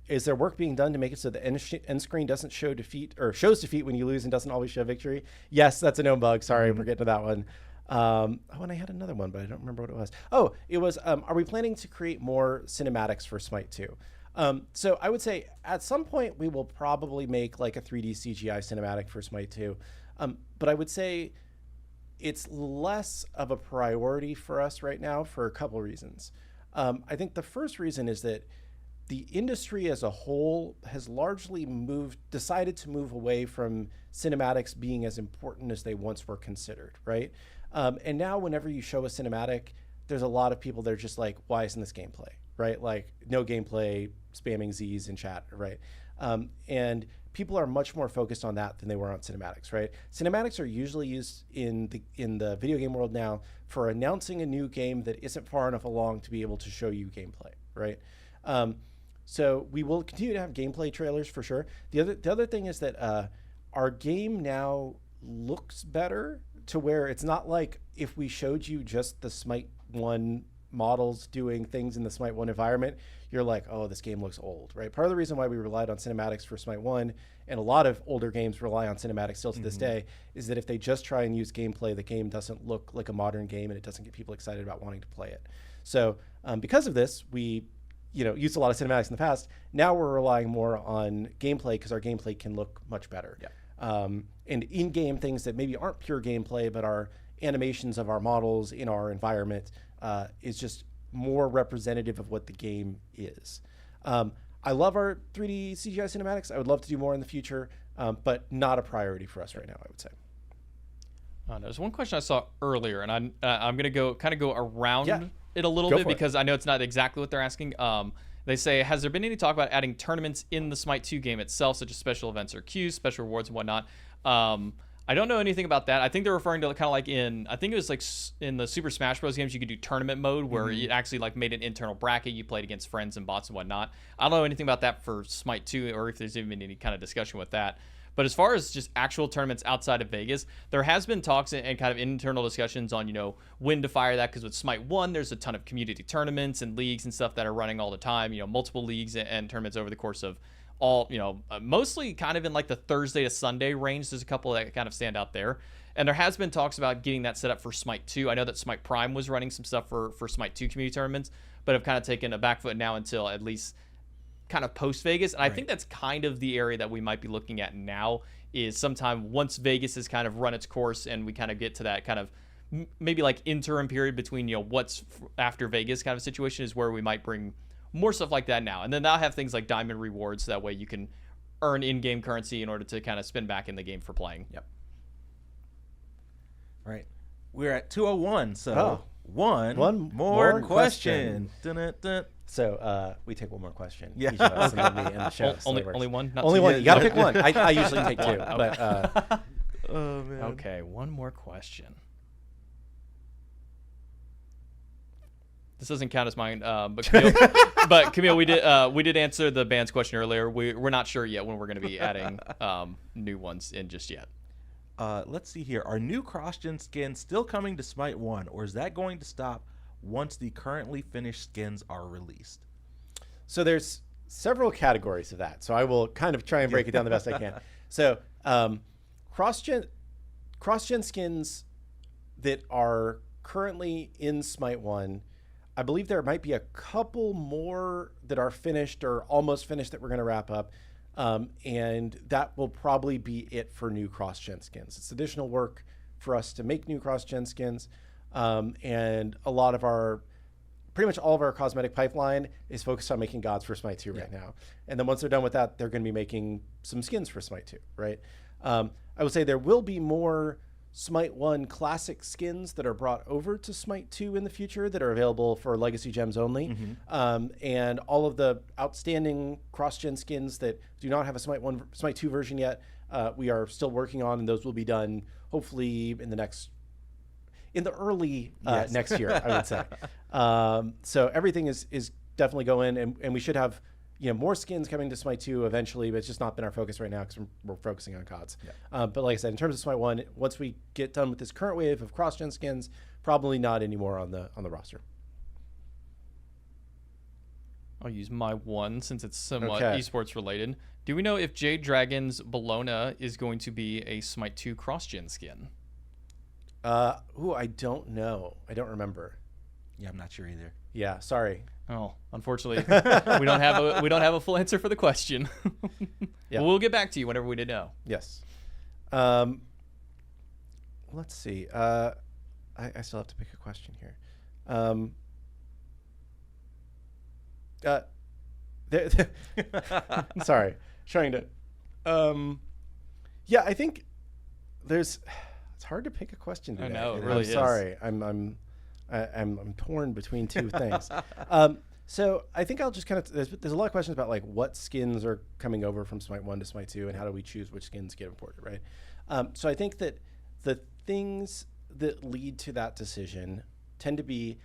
Is there work being done to make it so the end screen doesn't show defeat or shows defeat when you lose and doesn't always show victory? Yes, that's a known bug. Sorry, we're getting to that one. And I had another one, but I don't remember what it was. Oh, it was, are we planning to create more cinematics for Smite 2? So I would say at some point we will probably make like a 3D CGI cinematic for Smite 2. But I would say it's less of a priority for us right now for a couple reasons. I think the first reason is that the industry as a whole has largely decided to move away from cinematics being as important as they once were considered, right? And now whenever you show a cinematic, there's a lot of people that are just like, why isn't this gameplay, right? Like no gameplay, spamming Z's in chat, right? And people are much more focused on that than they were on cinematics, right? Cinematics are usually used in the video game world now for announcing a new game that isn't far enough along to be able to show you gameplay, right? So we will continue to have gameplay trailers for sure. The other thing is that our game now looks better to where it's not like if we showed you just the Smite 1 models doing things in the Smite 1 environment, you're like, oh, this game looks old, right? Part of the reason why we relied on cinematics for Smite 1, and a lot of older games rely on cinematics still to this day, is that if they just try and use gameplay, the game doesn't look like a modern game and it doesn't get people excited about wanting to play it. So because of this, we used a lot of cinematics in the past. Now we're relying more on gameplay because our gameplay can look much better. And in-game things that maybe aren't pure gameplay, but are animations of our models in our environment is just more representative of what the game is. I love our 3D CGI cinematics. I would love to do more in the future, but not a priority for us right now, I would say. There's one question I saw earlier, and I'm going to go around it a little bit because I know it's not exactly what they're asking. They say, has there been any talk about adding tournaments in the Smite 2 game itself, such as special events or queues, special rewards and whatnot? I don't know anything about that. I think they're referring to kind of like I think it was like in the Super Smash Bros. Games, you could do tournament mode where it actually like made an internal bracket. You played against friends and bots and whatnot. I don't know anything about that for Smite 2 or if there's even been any kind of discussion with that. But as far as just actual tournaments outside of Vegas, there has been talks and kind of internal discussions on, when to fire that. Because with Smite 1, there's a ton of community tournaments and leagues and stuff that are running all the time, multiple leagues and tournaments over the course of all, mostly kind of in like the Thursday to Sunday range. There's a couple that kind of stand out there. And there has been talks about getting that set up for Smite 2. I know that Smite Prime was running some stuff for Smite 2 community tournaments, but have kind of taken a back foot now until at least kind of post Vegas. And I think that's kind of the area that we might be looking at now, is sometime once Vegas has kind of run its course and we kind of get to that kind of maybe like interim period between, what's after Vegas kind of situation, is where we might bring more stuff like that now. And then I'll have things like diamond rewards. So that way you can earn in-game currency in order to kind of spin back in the game for playing. Yep. Right. We're at 2:01, so one more question. Dun-dun-dun. So we take one more question. Yeah. Each of us, and then we end the show. So it works. Only one? Not Only two? one. You got to pick one. I usually take two. Okay. But Oh, man. Okay, one more question. This doesn't count as mine, but Camille, we did answer the band's question earlier. We're not sure yet when we're going to be adding new ones in just yet. Let's see here. Are new cross-gen skins still coming to Smite 1, or is that going to stop once the currently finished skins are released? So there's several categories of that. So I will kind of try and break it down the best I can. So cross-gen skins that are currently in Smite 1, I believe there might be a couple more that are finished or almost finished that we're going to wrap up. And that will probably be it for new cross-gen skins. It's additional work for us to make new cross-gen skins. And pretty much all of our cosmetic pipeline is focused on making gods for Smite 2 right now. And then once they're done with that, they're going to be making some skins for Smite 2, right? I would say there will be more Smite 1 classic skins that are brought over to Smite 2 in the future that are available for Legacy Gems only. And all of the outstanding cross-gen skins that do not have a Smite 2 version yet, we are still working on, and those will be done hopefully in the early next year, I would say. So everything is definitely going, and we should have more skins coming to Smite 2 eventually, but it's just not been our focus right now because we're focusing on CODs. Yeah. But like I said, in terms of Smite 1, once we get done with this current wave of cross-gen skins, probably not anymore on the roster. I'll use my one since it's somewhat esports related. Do we know if Jade Dragon's Bologna is going to be a Smite 2 cross-gen skin? I don't know. I don't remember. Yeah, I'm not sure either. Yeah, sorry. Oh, unfortunately, we don't have a full answer for the question. Yeah. We'll get back to you whenever we do know. Yes. Let's see. I still have to pick a question here. Sorry, trying to. Yeah, I think there's. It's hard to pick a question today. I know, it really is. Sorry, I'm torn between two things. So I think I'll just kind of. There's a lot of questions about like what skins are coming over from Smite 1 to Smite 2, and how do we choose which skins get imported, right? So I think that the things that lead to that decision tend to be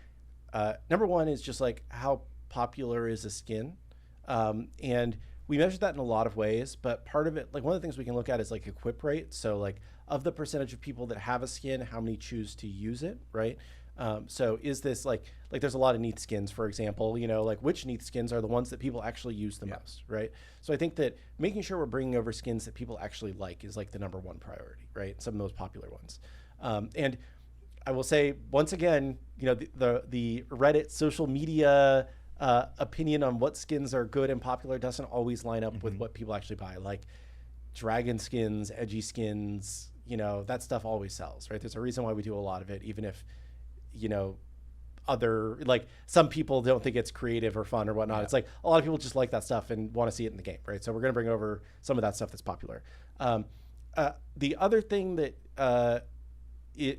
number one is just like how popular is a skin, and we measure that in a lot of ways. But part of it, like one of the things we can look at is like equip rate. So like of the percentage of people that have a skin, how many choose to use it, right? So is this like there's a lot of Neath skins, for example, like which Neath skins are the ones that people actually use the most, right? So I think that making sure we're bringing over skins that people actually like is like the number one priority, right? Some of those popular ones. And I will say once again, the Reddit social media opinion on what skins are good and popular doesn't always line up with what people actually buy. Like dragon skins, edgy skins, that stuff always sells, right? There's a reason why we do a lot of it, even if other, like some people don't think it's creative or fun or whatnot. It's like a lot of people just like that stuff and want to see it in the game, right? So we're going to bring over some of that stuff that's popular. The other thing that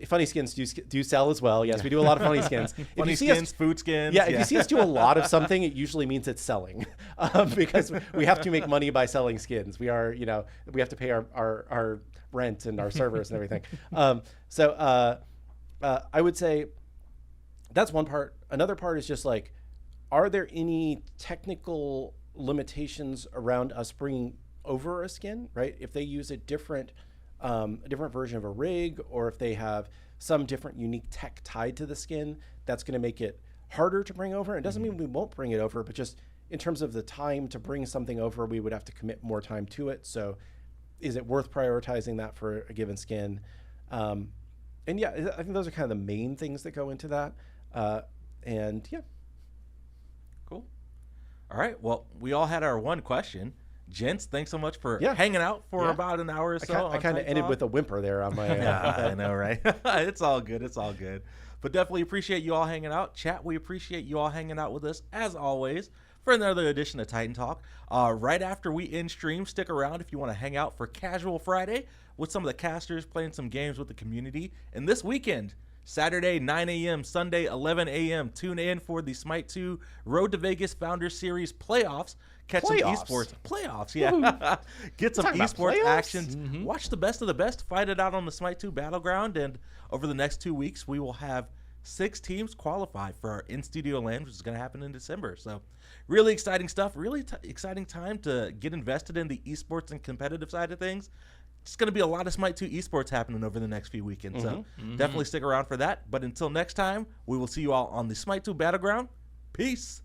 funny skins do sell as well. Yes, we do a lot of funny skins. Funny skins, food skins. Yeah, if you see us do a lot of something, it usually means it's selling, because we have to make money by selling skins. We are, we have to pay our rent and our servers and everything. So I would say that's one part. Another part is just like, are there any technical limitations around us bringing over a skin, right? If they use a different version of a rig, or if they have some different unique tech tied to the skin, that's going to make it harder to bring over. It doesn't mean we won't bring it over, but just in terms of the time to bring something over, we would have to commit more time to it. So is it worth prioritizing that for a given skin? And yeah, I think those are kind of the main things that go into that. And yeah. Cool. All right. Well, we all had our one question. Gents, thanks so much for hanging out for about an hour or so. I kind of ended with a whimper there on my. I know, right? It's all good. It's all good. But definitely appreciate you all hanging out. Chat, we appreciate you all hanging out with us as always for another edition of Titan Talk. Right after we end stream, stick around if you want to hang out for Casual Friday with some of the casters playing some games with the community. And this weekend, Saturday, 9 a.m., Sunday, 11 a.m., tune in for the SMITE 2 Road to Vegas Founders Series playoffs. Catch some esports playoffs, yeah. Get some esports actions. Watch the best of the best. Fight it out on the SMITE 2 Battleground. And over the next 2 weeks, we will have 6 teams qualify for our in-studio land, which is going to happen in December. So really exciting stuff. Really exciting time to get invested in the esports and competitive side of things. It's going to be a lot of SMITE 2 esports happening over the next few weekends. So definitely stick around for that. But until next time, we will see you all on the SMITE 2 Battleground. Peace.